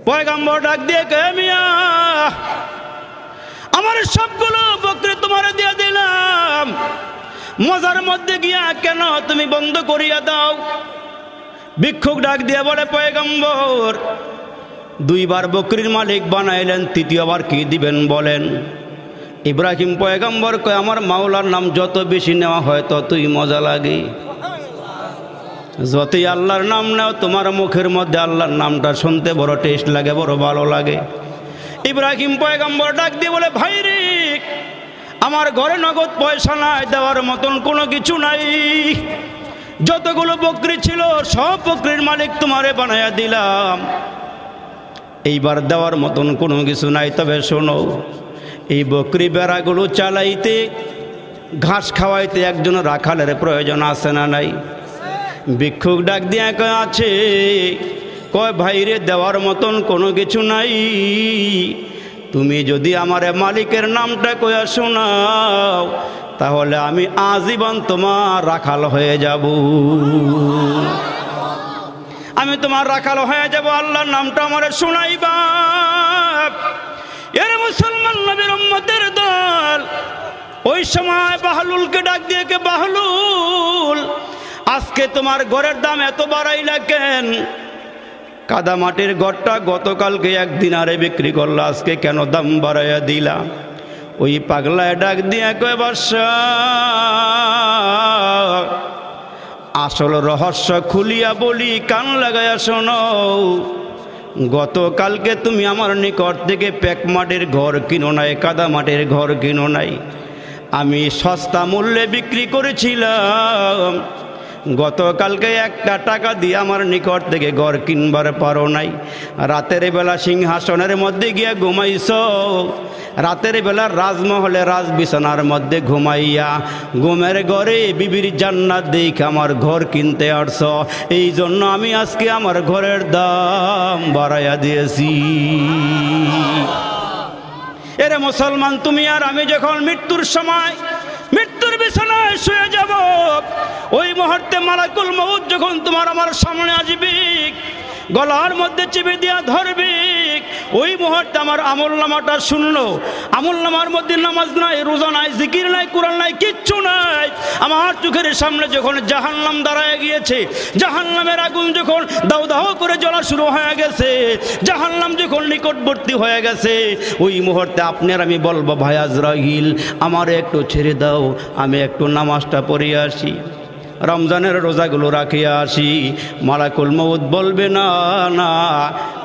পয়গম্বর ডাক দিয়ে কয় মিয়া আমার সবগুলো বকরি তোমার দিয়ে দিলাম, মজার মধ্যে গিয়া কেন তুমি বন্ধ করিয়া দাও? ভিক্ষুক ডাক দিয়ে বলে পয়গম্বর দুইবার বকরির মালিক বানাইলেন, তৃতীয়বার কি দিবেন বলেন? ইব্রাহিম পয়গম্বর কয় আমার মাওলার নাম যত বেশি নেওয়া হয় ততই মজা লাগে। যতই আল্লাহর নাম নাও তোমার মুখের মধ্যে আল্লাহর নামটা শুনতে বড় টেস্ট লাগে, বড় ভালো লাগে। ইব্রাহিম পয়গম্বর ডাক দিয়ে বলে ভাই রে আমার ঘরে নগদ পয়সা নাই, দেওয়ার মতন কোনো কিছু নাই, যতগুলো বকরি ছিল সব বকরির মালিক তোমারে বানায়া দিলাম, এইবার দেওয়ার মতন কোনো কিছু নাই। তবে শোনো এই বকরি বেড়াগুলো চালাইতে ঘাস খাওয়াইতে একজন রাখালের প্রয়োজন আছে না নাই? ভিক্ষুক ডাক দিয়া কয় আছে। কয় ভাইরে দেওয়ার মতন কোনো কিছু নাই, তুমি যদি আমার মালিকের নামটা কয়া শোনাও তাহলে আমি আজীবন তোমার রাখাল হয়ে যাব, আমি তোমার রাখাল হয়ে যাব, আল্লাহর নামটা আমারে শোনাইবা। এর মুসলমান নবীর উম্মতের দল ওই সময় বাহলুলকে ডাক দিয়ে কে বাহলুল আজকে তোমার ঘরের দাম এত বাড়াইলা কেন? কাদা মাটির ঘরটা গতকালকে 1 দিনারে বিক্রি করলা, আজকে কেন দাম বাড়াইয়া দিলা? ওই পাগলায় ডাক দিয়ে কয় বাদশা আসল রহস্য খুলিয়া বলি, কান লাগাইয়া শোনো। গতকালকে তুমি আমার নিকট থেকে পেক মাটির ঘর কিনো নাই, কাদা মাটির ঘর কিনো নাই, আমি সস্তা মূল্যে বিক্রি করেছিলাম। গতকালকে 1টা টাকা দিয়ে আমার নিকট থেকে ঘর কিনবার পারো নাই। রাতের বেলা সিংহাসনের মধ্যে গিয়া ঘুমাইছ, রাতের বেলা রাজমহলে রাজ বিছানার মধ্যে ঘুমাইয়া ঘুমের ঘরে বিবির জান্নাত দেখে আমার ঘর কিনতে আসছ, এই জন্য আমি আজকে আমার ঘরের দাম বাড়াইয়া দিয়েছি। এরে মুসলমান তুমি আর আমি যখন মৃত্যুর সময় মৃত্যুর বিছানায় শুয়ে যাব, ওই মুহূর্তে মালাকুল মউত যখন তোমার আমার সামনে আসবে, গলার মধ্যে চেপে দিয়া ধরবে, ওই মুহূর্তে আমার আমলনামাটা শুনলো, আমলনামার মধ্যে নামাজ নাই, রোজা নাই, জিকির নাই, কোরআন নাই, কিচ্ছু নাই। আমার চোখের সামনে যখন জাহান্নাম দাঁড়ায় গিয়েছে, জাহান্নামের আগুন যখন দাউ দাউ করে জ্বলা শুরু হয়ে গেছে, জাহান্নাম যখন নিকটবর্তী হয়ে গেছে, ওই মুহূর্তে আপনার আমি বলবো ভাই আজরাইল আমারে একটু ছেড়ে দাও, আমি একটু নামাজটা পড়ে আসি, রমজানের রোজাগুলো রাখিয়া আসি। মালাকুল মউত বলবে না না,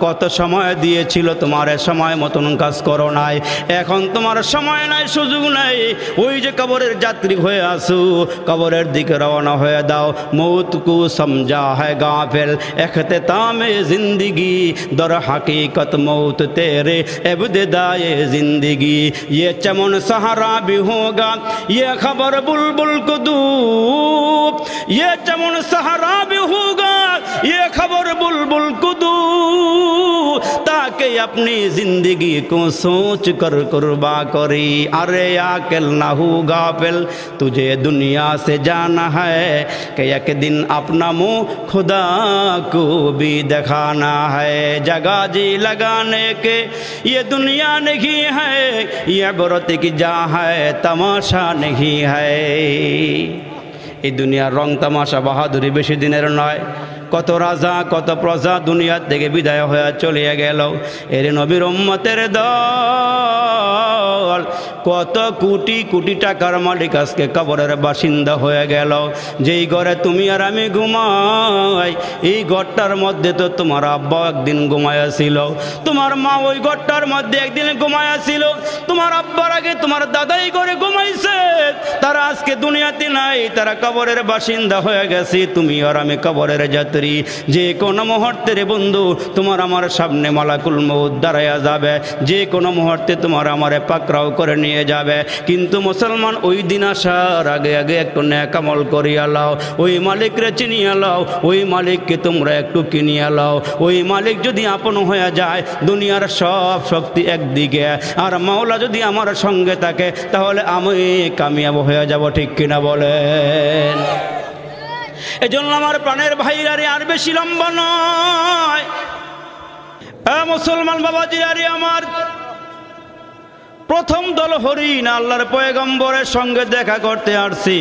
কত সময় দিয়েছিল তোমার, সময় মতন কাজ করো নাই, এখন তোমার সময় নাই, সুযোগ নাই, ওই যে কবরের যাত্রী হয়ে আসু, কবরের দিকে রওনা হয়ে দাও। মউত কু সমঝা হ্যায় গাফিল ইখতিতামে জিंदगी দর হकीकत मौत तेरे इब्तिदाए जिंदगी, ये चमन सहारा भी होगा, ये खबर बुलबुल को दूब, ये चमन सहारा भी होगा, ये खबर बुलबुल को दूब, ताकि अपनी जिंदगी को सोच कर कुर्बा करी। अरे आकिल ना हो गाफिल, तुझे दुनिया से जाना है कि एक दिन अपना मुंह खुदा को भी दिखाना है। जगह जी लगाने के ये दुनिया नहीं है, ये इबरत की जा है, तमाशा नहीं है। এই দুনিয়ার রং তামাশা বাহাদুরি বেশি দিনের নয়। কত রাজা কত প্রজা দুনিয়া থেকে বিদায় হয়ে চলে গেল। এর নবীর উম্মতের দল কত কোটি কোটি টাকার মালিক আজকে কবরের বাসিন্দা হয়ে গেল। যেই ঘরে তুমি আর আমি ঘুমাই, এই ঘরটার মধ্যে তো তোমার আব্বা একদিন ঘুমাইয়াছিল, তোমার মা ওই ঘরটার মধ্যে একদিন ঘুমাইয়াছিল, তোমার আব্বার আগে তোমার দাদাই ঘরে ঘুমাইছে, তারা আজকে দুনিয়াতে নাই, তারা কবরের বাসিন্দা হয়ে গেছে। তুমি আর আমি কবরের যাত্রী। যে কোনো মুহূর্তে বন্ধু তোমার আমার সামনে মালাকুল মউত দাঁড়ায়া যাবে, যে কোনো মুহূর্তে তোমার আমারে পাকড়াও করে নিয়ে যাবে। কিন্তু মুসলমান ওই দিন আসার আগে আগে একটু নেক আমল করিয়া লাও, ওই মালিকরে চিনিয়া লাও, ওই মালিককে তোমরা একটু কিনিয়া লাও। ওই মালিক যদি আপন হয়ে যায়, দুনিয়ার সব শক্তি একদিকে, আর মাওলা যদি আমার সঙ্গে থাকে, তাহলে আমি কামিয়াব হয়ে যাব। ঠিক কিনা বলেন? এজন্য আমার প্রাণের ভাইরা রে, আর বেশি লম্বা নয়, মুসলমান বাবাজিরা রে আমার, প্রথম দল হরিণ আল্লাহর পয়গম্বরের সঙ্গে দেখা করতে আসছি।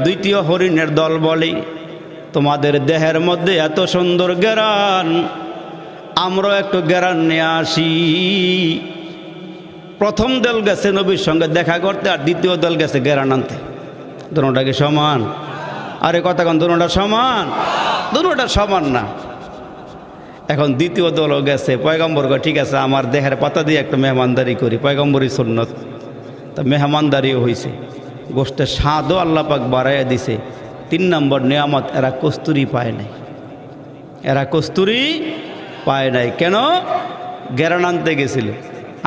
দ্বিতীয় হরিণের দল বলে, তোমাদের দেহের মধ্যে এত সুন্দর ঘ্রাণ, আমরাও একটু ঘ্রাণ নিয়ে আসি। প্রথম দল গেছে নবীর সঙ্গে দেখা করতে, আর দ্বিতীয় দল গেছে ঘ্রাণ আনতে। দুটোটা কি সমান? আরে কথা কোন, দুটোটা সমান? দুটোটা সমান না। এখন দ্বিতীয় দলও গেছে, পয়গম্বর কয় ঠিক আছে আমার দেহের পাতা দিয়ে একটা মেহমানদারি করি, পয়গম্বরই সুন্নত। তা মেহমানদারিও হয়েছে, গোষ্ঠের স্বাদও আল্লাহ পাক বাড়াইয়া দিছে। 3 নম্বর নিয়ামত, এরা কস্তুরি পায় নাই। এরা কস্তুরি পায় নাই কেন? ঘ্রাণ আনতে গেছিল।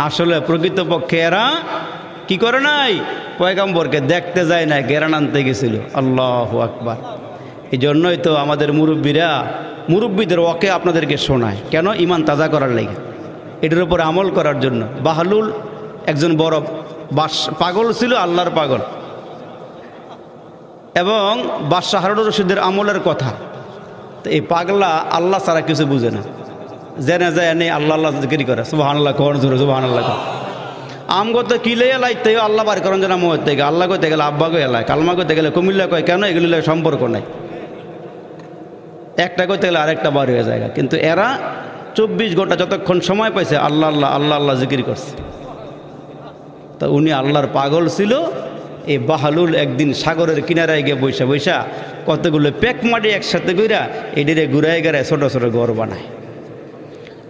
আসলে প্রকৃতপক্ষে এরা কি করে নাই? পয়গম্বরকে দেখতে যায় না, ঘ্রাণ আনতে গেছিল। আল্লাহু আকবার। এই জন্যই তো আমাদের মুরব্বীদের ওকে আপনাদেরকে শোনায় কেন? ইমান তাজা করার লাগে, এটার উপর আমল করার জন্য। বাহলুল একজন বড় পাগল ছিল, আল্লাহর পাগল, এবং বাদশাহ হারুন রশিদের আমলের কথা। তো এই পাগলা আল্লাহ ছাড়া কিছু বুঝে না, জেনে যায় নেই আল্লাহ আল্লাহ জিকির করে, সুবহানাল্লাহ কোন জোরে সুবহানাল্লাহ। আমগত কিলে এলাইতে আল্লাহ বার করেন যেন মহর থেকে, আল্লাহ কইতে গেলে আব্বা কই এলায়, কালমা কইতে গেলে কুমিল্লা কয়, কেন? এগুলি সম্পর্ক নাই, একটা কইতে গেলে আরেকটা বার হয়ে যায়। কিন্তু এরা 24 ঘন্টা যতক্ষণ সময় পাইছে আল্লাহ আল্লাহ আল্লাহ আল্লাহ জিকির করছে। তা উনি আল্লাহর পাগল ছিল। এই বাহলুল একদিন সাগরের কিনারায় গিয়ে বৈশা কতগুলো পেক মাটি একসাথে কইরা এডিরে ঘুরাই গেড়ায় ছোট ছোট ঘর বানায়।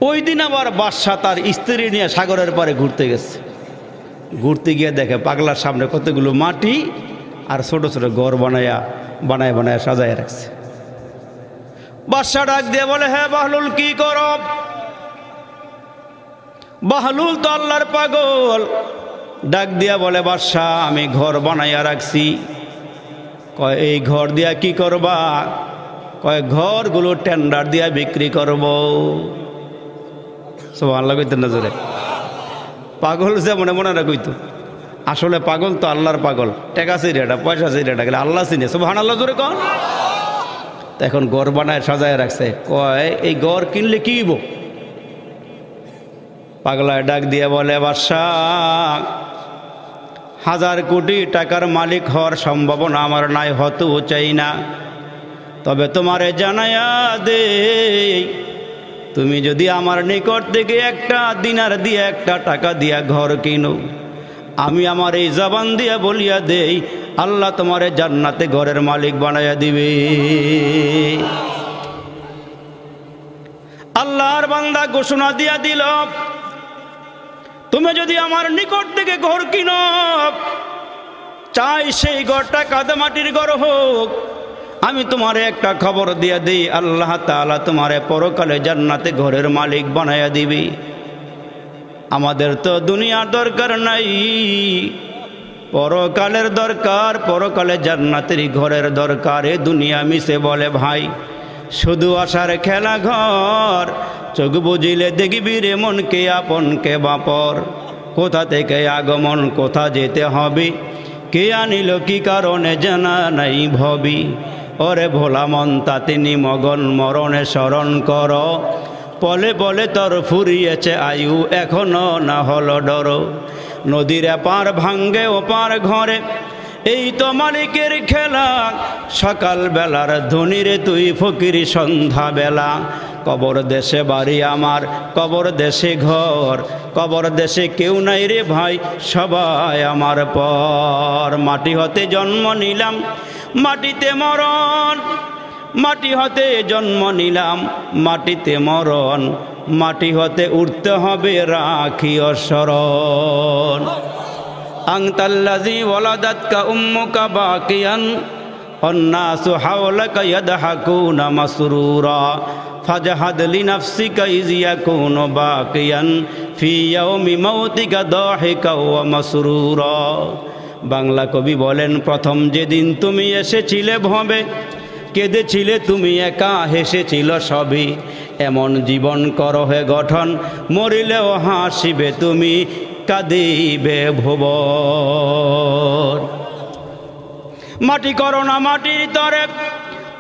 ওই দিন আবার বাদশাহ তার স্ত্রী নিয়ে সাগরের পারে ঘুরতে গেছে। ঘুরতে গিয়ে দেখে পাগলার সামনে কতগুলো মাটি আর ছোট ছোট ঘর বানায় সাজায় রাখছে। বাদশাহ ডাক দিয়ে বলে, হ্যাঁ বাহলুল কি করো? বাহলুল তো আল্লাহর পাগল। ডাক দিয়া বলে, বাদশাহ আমি ঘর বানাইয়া রাখছি। কয় এই ঘর দিয়া কি করবা? কয় ঘরগুলো টেন্ডার দিয়া বিক্রি করব। সুবহানাল্লাহ কইতেন না জোরে? পাগল যে মনে মনে না কইতো, আসলে পাগল তো আল্লাহর পাগল। টাকা চিরেটা, পয়সা চিরেটা গেলে আল্লাহ চিনে। সুবহানাল্লাহ জোরে কন। এখন ঘর বানায় সাজায় রাখছে। কয় এই ঘর কিনলে কি হইব? পাগলায় ডাক দিয়ে বলে, বাদশাহ 1000 কোটি টাকার মালিক হওয়ার সম্ভাবনা আমার নাই, হতেও চাই না। তবে তোমারে জানায়া দে, তুমি যদি আমার নিকট থেকে একটা দিনার দিয়ে, একটা টাকা দিয়া ঘর কিনো, আমি আমার এই জবান দিয়া বলিয়া দেই আল্লাহ তোমারে জান্নাতে ঘরের মালিক বানাইয়া দিবে। আল্লাহর বান্দা ঘোষণা দিয়া দিল, তুমি যদি আমার নিকট থেকে ঘর কিনো, চাই সেই ঘরটা কাদামাটির ঘর হোক, আমি তোমারে একটা খবর দিয়া দিই আল্লাহ তাআলা তোমারে পরকালে জান্নাতে ঘরের মালিক বানাইয়া দিবি। আমাদের তো দুনিয়ার দরকার নাই, পরকালের দরকার, পরকালে জান্নাতের ঘরের দরকার। এ দুনিয়া মিশে বলে ভাই শুধু আশার খেলা ঘর, চোখ বুঝিলে দেখবি রে মনকে আপনকে বাপর। কোথা থেকে আগমন, কোথা যেতে হবে, কে আনিল কি কারণে জানা নাই ভবি। ওরে ভোলা মন তাতে নিমগন, মরণে স্মরণ কর, পলে পলে তোর ফুরিয়েছে আয়ু, এখনো না হলো ডর। নদীর এপার ভাঙ্গে ওপার ঘরে, এই তো মালিকের খেলা। সকাল বেলার ধনীরে তুই ফকির সন্ধ্যা বেলা। কবর দেশে বাড়ি আমার, কবর দেশে ঘর, কবর দেশে কেউ নাই রে ভাই, সবাই আমার পর। মাটি হতে জন্ম নিলাম, মাটিতে মরণ, মাটি হতে জন্ম নিলাম, মাটিতে মরণ, মাটি হতে উঠতে হবে রাখিও শরণ। আনতাল্লাযী ওয়ালাদাতকা উম্মুকা বাকিয়ান ওয়ান্নাসু হাওলাকা ইয়াদহাকুনা মাসরুরা ফাজহাদ লিনাফসিকা ইয ইয়াকুনু বাকিয়ান ফি ইয়াউমি মাউতিকা দাহিকা ওয়া মাসরুরা। বাংলা কবি বলেন, প্রথম যেদিন তুমি এসেছিলে ভবে, কেঁদেছিলে তুমি একা, হেসেছিল সবই। এমন জীবন করো হে গঠন, মরিলেও হাসিবে তুমি, কাঁদিবে ভুবন। মাটি করো না মাটির তরে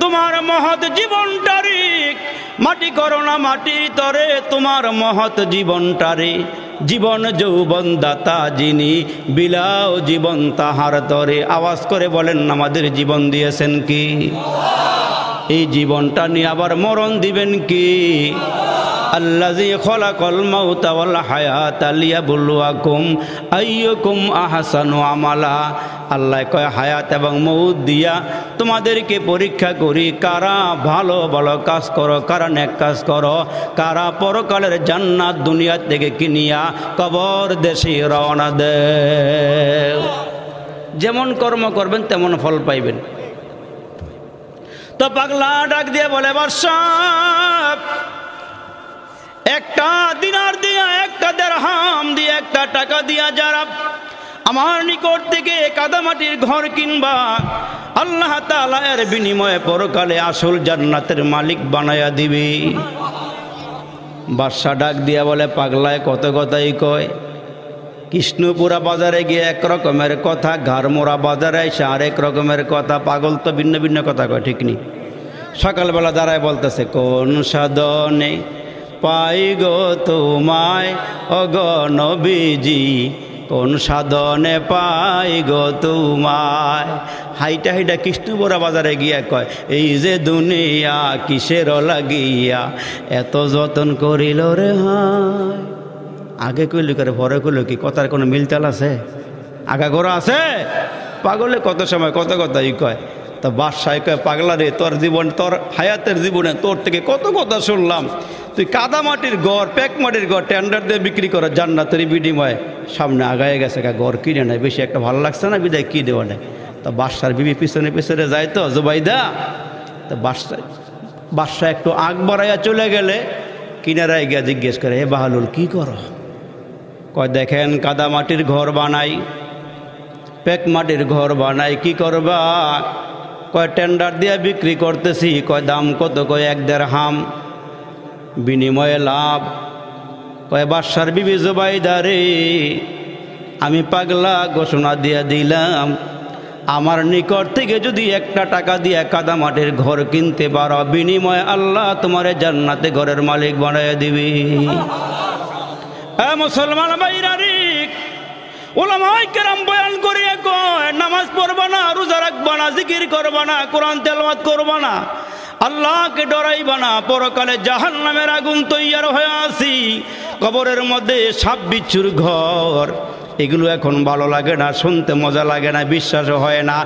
তোমার মহৎ জীবনটারি, মাটি করো না মাটির তরে তোমার মহৎ জীবনটারে, জীবন যৌবন দাতা যিনি বিলাও জীবন তাহার তরে। আওয়াজ করে বলেন আমাদের জীবন দিয়েছেন কি? এই জীবনটা নিয়ে আবার মরণ দিবেন কি? আল্লাযী খলাকাল মাউতা ওয়াল হায়াতা লিয়াবলুয়াকুম আইয়ুকুম আহসানু আমালা। আল্লাহ কয় হায়াত এবং মউত দিয়া তোমাদেরকে পরীক্ষা করি, কারা ভালো ভালো কাজ করো, কারা নেক কাজ করো, কারা পরকালের জান্নাত দুনিয়া থেকে কিনিয়া কবর দেশে রওনা দেও। যেমন কর্ম করবেন তেমন ফল পাইবেন। তো পাগলা ডাক দিয়ে বলে, বাদশাহ একটা দিনার দিয়া, একটা দিরহাম দিয়া, একটা টাকা দিয়া যারা আমার নিকট থেকে কাদামাটির ঘর কিনবা, আল্লাহ তাআলা এর বিনিময়ে পরকালে আসল জান্নাতের মালিক বানায়া দিবে। বাদশা ডাক দিয়া বলে, পাগলায় কত কথাই কয়। কৃষ্ণপুরা বাজারে গিয়ে এক রকমের কথা, ঘাড়মোড়া বাজারে এসে আরেক রকমের কথা। পাগল তো ভিন্ন ভিন্ন কথা কয়, ঠিক নেই? সকালবেলা দাঁড়ায় বলতেছে, কোন সাধনে পাই গো তোমায় ওগ নবীজি, কোন সাধনে পাই গো তোমায়। হাইটা হাইটা কৃষ্ণপুরা বাজারে গিয়া কয়, এই যে দুনিয়া কিসের লাগিয়া এত যতন করিল রে হায়। আগে কইলি করে পরে কইল কি? কথার কোনো মিলতাল আছে? আগা গোড়া আছে? পাগলে কত সময় কত কথাই কয়। তা বাদশাহ কয়, পাগলা রে, তোর জীবন, তোর হায়াতের জীবনে তোর থেকে কত কথা শুনলাম। তুই কাদামাটির ঘর, প্যাক মাটির ঘর টেন্ডার দিয়ে বিক্রি করো জান্নাতের বিনিময়ে। সামনে আগায় গেছে, ঘর কিনে নেয়, বেশি একটা ভালো লাগছে না, বিদায় কি দেওয়া নেয়। তা বাদশার বিবি পিছনে পিছনে যায় তো জুবাইদা। তা বাদশাহ একটু আগ বাড়াইয়া চলে গেলে কিনারায় গিয়া জিজ্ঞেস করে, হে বাহালুল কি করো? কয়, দেখেন কাদামাটির ঘর বানাই, প্যাক মাটির ঘর বানাই। কি করবা? কয়, টেন্ডার দিয়ে বিক্রি করতেছি। কয়, দাম কত? কয়, 1 দিরহাম, বিনিময়ে লাভ। কয়, বাদশার বিবি জুবাইদা রে, আমি পাগলা ঘোষণা দিয়ে দিলাম, আমার নিকট থেকে যদি একটা টাকা দিয়ে কাদামাটির ঘর কিনতে পারো, বিনিময়ে আল্লাহ তোমার জান্নাতে ঘরের মালিক বানায় দিবি। মুসলমান ভাইরা রে, উলামায়ে কেরাম বয়ান করিয়া কয়, নামাজ পড়বা না, রোজা রাখবা না, জিকির করবা না, কোরআন তেলাওয়াত করবা না, আল্লাহকে ডরাইবা না, পরকালে জাহান্নামের আগুন তৈয়ার হয়ে আসি, কবরের মধ্যে সাপ বিচ্ছুর ঘর। এগুলো এখন ভালো লাগে না, শুনতে মজা লাগে না, বিশ্বাসও হয় না।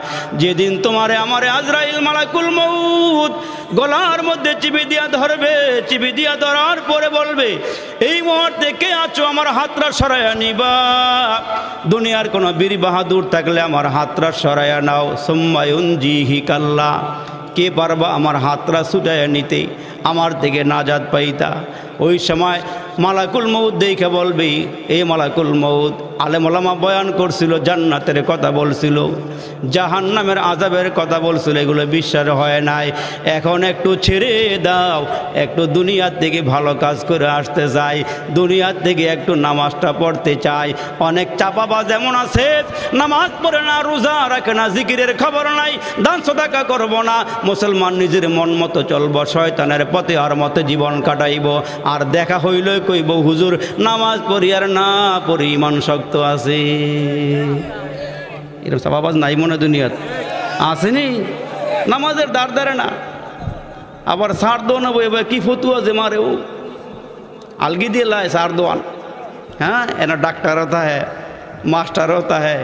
যেদিন তোমারে আমারে আজরাইল মালাকুল মউত গলার মধ্যে চিবি দিয়া ধরবে, চিবি দিয়া ধরার পরে বলবে, এই মুহূর্তে কে আছো, আমার হাতটা সরাইয়া নিবা। দুনিয়ার কোনো বীর বাহাদুর থাকলে আমার হাতটা সরাইয়া নাও। সুম্মায়ুনজিহি কাল্লা, কে পারবা আমার হাতটা ছুটাইয়া নিতে, আমার থেকে নাজাত পাইতা। ওই সময় মালাকুল মউত দেখে বলবি, এই মালাকুল মউত। আলেম ওলামা বয়ান করছিল, জান্নাতের কথা বলছিল, জাহান্নামের আযাবের কথা বলছিল, এগুলো বিশ্বাস হয় নাই। এখন একটু ছেড়ে দাও, একটু দুনিয়ার থেকে ভালো কাজ করে আসতে চাই, দুনিয়ার থেকে একটু নামাজটা পড়তে চাই। অনেক চাপাবাজ এমন আছে, নামাজ পড়ে না, রোজা রাখে না, জিকিরের খবর নাই, দান সাদাকা করব না। মুসলমান নিজের মন মতো চলব, শয়তানের পথে আর মতো জীবন কাটাইব। আর দেখা হইল কইব, হুজুর নামাজ পড়ি আর না পড়ি ইমান শক্ত আছে। এরকম চাপাবাজ নাই মনে দুনিয়াত আসেনি? নামাজের দাঁড় দাঁড়ে না, আবার সার দো নেবো, এবার কি ফতুয়া যে মারে ও अलगी दिए लाए सार दोआन। हाँ एना डॉक्टर होता है, मास्टर होता है,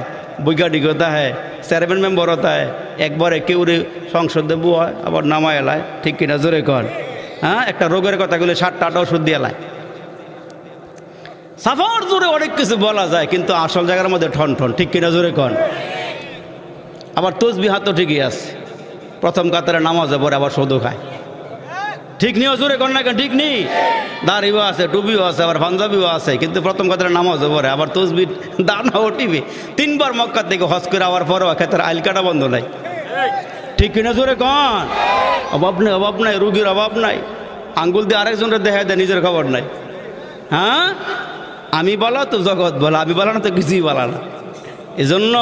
বৈজ্ঞানিক होता है, চেয়ারম্যান মেম্বার होता है, একবারে কেউরে সংসদে বুয়ায় আবার নামায় এলায়, ঠিক কিনা জোরে কন? হ্যাঁ একটা রোগের কথাগুলো 7টা ওষুধ দিয়ে এলায়। সাফার জোরে অনেক কিছু বলা যায়, কিন্তু আসল জায়গার মধ্যে ঠন ঠন, ঠিক কিনা জোরে কন? আবার তসবিহ তো ঠিকই আছে, প্রথম কাতারে নামাজে পড়ে আবার সদু খায়, ঠিক নিও জোরে কন না কেন? ঠিক নেই, দাড়িও আছে, টুপিও আছে, আবার পাঞ্জাবিও আছে, কিন্তু প্রথম কাতারে নামাজে পড়ে আবার তসবিহ দানা ও টিভি। 3বার মক্কা থেকে হজ করে আবার পরেও ক্ষেত্রে আইল কাটা বন্ধ নাই, ঠিক কিনা জোরে কন? অভাব নাই, অভাব নাই, রুগীর অভাব নাই, আঙ্গুল দিয়ে আরেকজনের দেখা দেয়, নিজের খবর নাই। হ্যাঁ আমি বলা তো জগৎ বলা, আমি বলা না তো কিছুই বলা না। এজন্য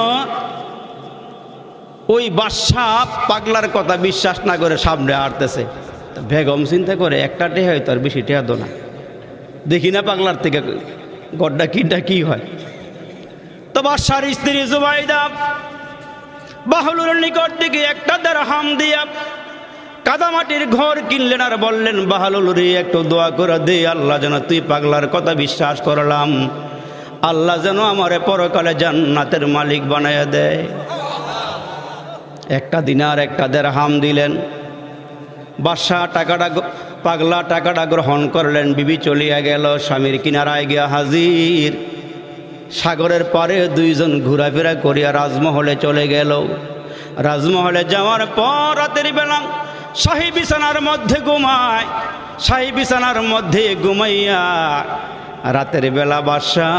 ওই বাদশা পাগলার কথা বিশ্বাস না করে সামনে হাঁটতেছে। বেগম চিন্তা করে একটা টেহা হয়তো আর বেশি টেহা দো না, দেখি না পাগলার থেকে গড্ডা কিনটা কি হয়। তো বাদশার স্ত্রী জুবাইদা বাহলুরের নিকট থেকে একটা দিরহাম দিয়া কাদামাটির ঘর কিনলেন আর বললেন, বাহলুল রে একটু দোয়া করে দে, আল্লাহ যেন তুই পাগলার কথা বিশ্বাস করলাম, আল্লাহ যেন আমারে পরকালে জান্নাতের মালিক বানায়া দেয়। একটা দিনার একটা দিরহাম দিলেন। বাদশা পাগলা টাকাটা গ্রহণ করলেন। বিবি চলিয়া গেল, স্বামীর কিনারায় গিয়া হাজির। সাগরের পারে দুইজন ঘোরাফেরা করিয়া রাজমহলে চলে গেল। রাজমহলে যাওয়ার পর রাতের বেলা শাহী বিছানার মধ্যে ঘুমায়। শাহী বিছানার মধ্যে ঘুমাইয়া রাতের বেলা বাদশা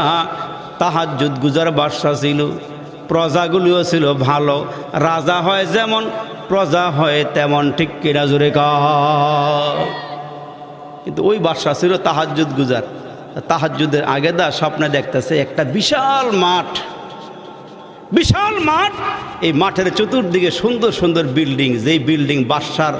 তাহাজ্জুদ গুজার বাদশা ছিল। প্রজাগুলিও ছিল ভালো। রাজা হয় যেমন প্রজা হয় তেমন, ঠিক কিনা জোরে কও। কিন্তু ওই বাদশা ছিল তাহাজ্জুদ গুজার। তাহাজ্জুদের আগে দা স্বপ্নে দেখতেছে একটা বিশাল মাঠ, বিশাল মাঠ। এই মাঠের চতুর্দিকে সুন্দর সুন্দর বিল্ডিং, যেই বিল্ডিং বাদশার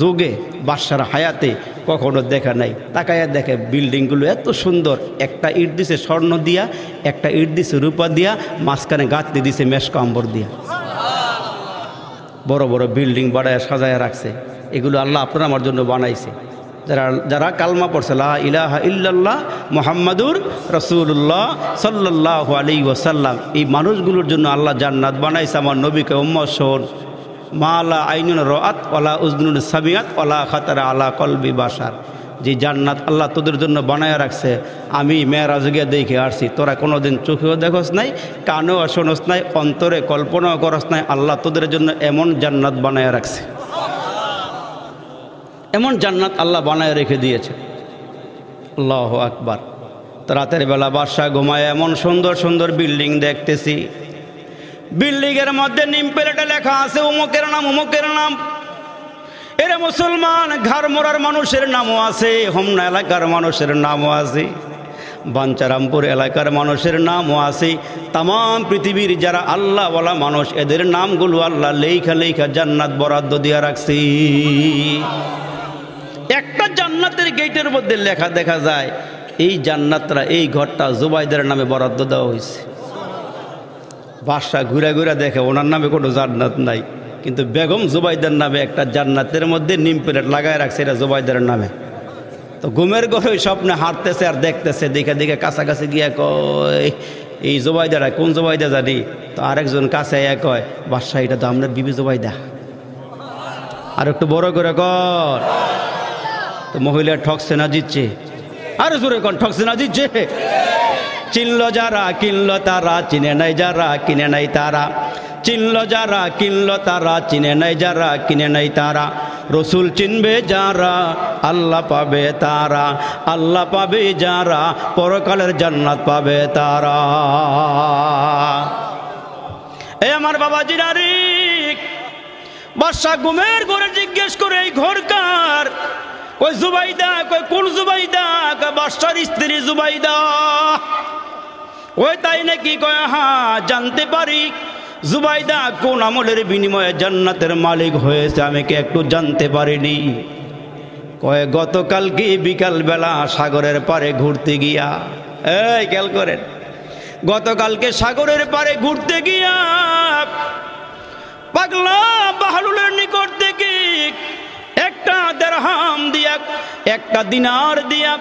যুগে বাদশার হায়াতে কখনো দেখা নাই। তাকাইয়া দেখে বিল্ডিংগুলো এত সুন্দর, একটা ইট দিছে স্বর্ণ দিয়া, একটা ইট দিছে রূপা দিয়া, মাঝখানে গাঁথনি দিছে মেশকা আম্বর দিয়া। বড় বড় বিল্ডিং বাড়ায় সাজায় রাখছে। এগুলো আল্লাহ আপনারা আমার জন্য বানাইছে। যারা কালমা পড়ছে লা ইলাহা ইল্লাল্লাহ মুহাম্মাদুর রাসূলুল্লাহ সাল্লাল্লাহু আলাইহি ওয়াসাল্লাম, এই মানুষগুলোর জন্য আল্লাহ জান্নাত বানাইছে। আমার নবীকে উম্মত শোন, মা লা আইনুন রাআত ওয়ালা উযনুন সামিআত ওয়ালা খাতারা আলা কলবি বাশার, যে জান্নাত আল্লাহ তোদের জন্য বানায়া রাখছে। আমি মেরাজে গিয়ে দেখে আসছি, তোরা কোনোদিন চোখেও দেখোস নাই, কানেও শোনস নাই, অন্তরে কল্পনাও করস নাই। আল্লাহ তোদের জন্য এমন জান্নাত বানায়া রাখছে, এমন জান্নাত আল্লাহ বানায় রেখে দিয়েছে। আল্লাহু আকবার। তো রাতের বেলা বাদশা ঘুমায়, এমন সুন্দর সুন্দর বিল্ডিং দেখতেছি। বিল্ডিংয়ের মধ্যে নিম প্লেটে লেখা আছে অমুকের নাম, অমুকের নাম। এরা মুসলমান ঘাড় মোড়ার মানুষের নামও আছে, হোমনা এলাকার মানুষের নামও আছে, বাঞ্চারামপুর এলাকার মানুষের নামও আছে। তাম পৃথিবীর যারা আল্লাহওয়ালা মানুষ, এদের নামগুলো আল্লাহ লেখা লেখা জান্নাত বরাদ্দ দিয়া রাখছি। একটা জান্নাতের গেটের মধ্যে লেখা দেখা যায়, এই জান্নাতরা, এই ঘরটা জুবাইদার নামে বরাদ্দ দেওয়া হয়েছে। বাদশা ঘুরে ঘুরে দেখে ওনার নামে কোনো জান্নাত নাই, কিন্তু বেগম জুবাইদার নামে একটা জান্নাতের মধ্যে নিম প্লেট লাগায় রাখছে, এটা জুবাইদার নামে। তো ঘুমের ঘরে স্বপ্নে হাঁটতেছে আর দেখতেছে, দেখে দেখে কাছাকাছি গিয়া কয়, এই জুবাইদারা কোন জুবাইদা জানি। তো আরেকজন কাছে কয়, বাদশা এটা তো আপনার বিবি জুবাইদা। আর একটু বড় করে কর। তো মহিলা ঠকছে না জিতছে? আরে জোরে কন, ঠকছে না জিতছে? চিনল যারা কিনল তারা, চিনে নাই যারা কিনে নাই তারা। চিনল যারা কিনল তারা, চিনে নাই যারা কিনে নাই তারা। রসুল চিনবে যারা আল্লাহ পাবে তারা, আল্লাহ পাবে যারা পরকালের জান্নাত পাবে তারা। এই আমার বাবাজি নারী বাদশা ঘুমের ঘরে জিজ্ঞেস করে, এই ঘর কার? কই জুবাইদা। কই কোন জুবাইদা? বাদশার স্ত্রী জুবাইদা। ওই তাই নাকি? কয় হ্যাঁ, জানতে পারি জুবাইদা কোন আমলের বিনিময়ে জান্নাতের মালিক হয়েছে আমি কি একটু জানতে পারিনি? কয় গতকালকে বিকালবেলা সাগরের পারে ঘুরতে গিয়া, এই খেয়াল করেন, গতকালকে সাগরের পারে ঘুরতে গিয়া পাগলা বাহলুলের নিকট থেকে একটা দিরহাম দিয়া, একটা দিনার দিয়া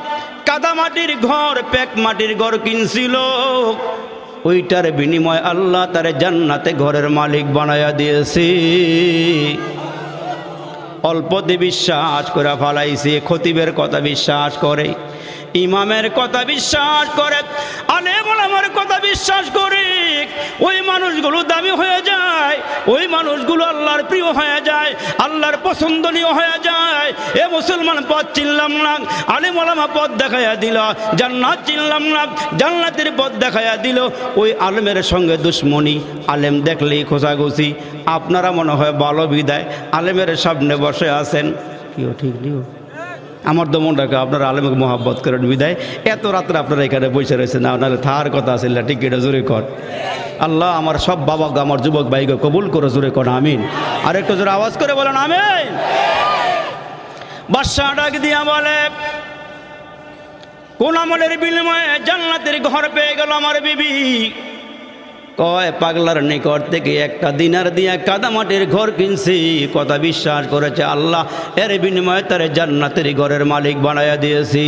কাদামাটির ঘর, পেক মাটির ঘর কিনছিল। ওইটার বিনিময় আল্লাহ তারে জান্নাতে ঘরের মালিক বানায়া দিয়েছে। অল্পতে বিশ্বাস করে ফালাইছে, খতিবের কথা বিশ্বাস করে, ইমামের কথা বিশ্বাস করে, আলেম ওলামার কথা বিশ্বাস করে। ওই মানুষগুলো দামি হয়ে যায়, ওই মানুষগুলো আল্লাহর প্রিয় হয়ে যায়, আল্লাহর পছন্দনীয় হয়ে যায়। এ মুসলমান পথ চিনলাম না, আলেম ওলামা পথ দেখাইয়া দিল। জান্নাত চিনলাম না, জান্নাতের পথ দেখাইয়া দিল। ওই আলেমের সঙ্গে দুশ্মনী, আলেম দেখলেই খোঁচাখুচি। আপনারা মনে হয় ভালো বিদায় আলেমের সামনে বসে আছেন, কেউ ঠিক নিও। আমার তো মনে রাখে আপনারা আলেমকে মহাব্বত করেন বিদায় এত রাত্রে আপনারা এখানে বসে রয়েছেন। আপনাদের থার কথা আছে না, ঠিক এটা জোরে কর। আল্লাহ আমার সব বাবাকে, আমার যুবক ভাইকে কবুল করে, জোরে কর আমিন। আর একটু জোরে আওয়াজ করে বলেন আমিন। বাদশা ডাক দিয়া বলে, কোন আমলের বিনিময়ে জান্নাতের ঘর পেয়ে গেল আমার বিবি? কয়, পাগলার নিকট থেকে একটা দিনার দিয়া কাদামাটির ঘর কিনছি, কথা বিশ্বাস করেছে আল্লাহ, এর বিনিময়ে তার জান্নাতের ঘরের মালিক বানাইয়া দিয়েছি।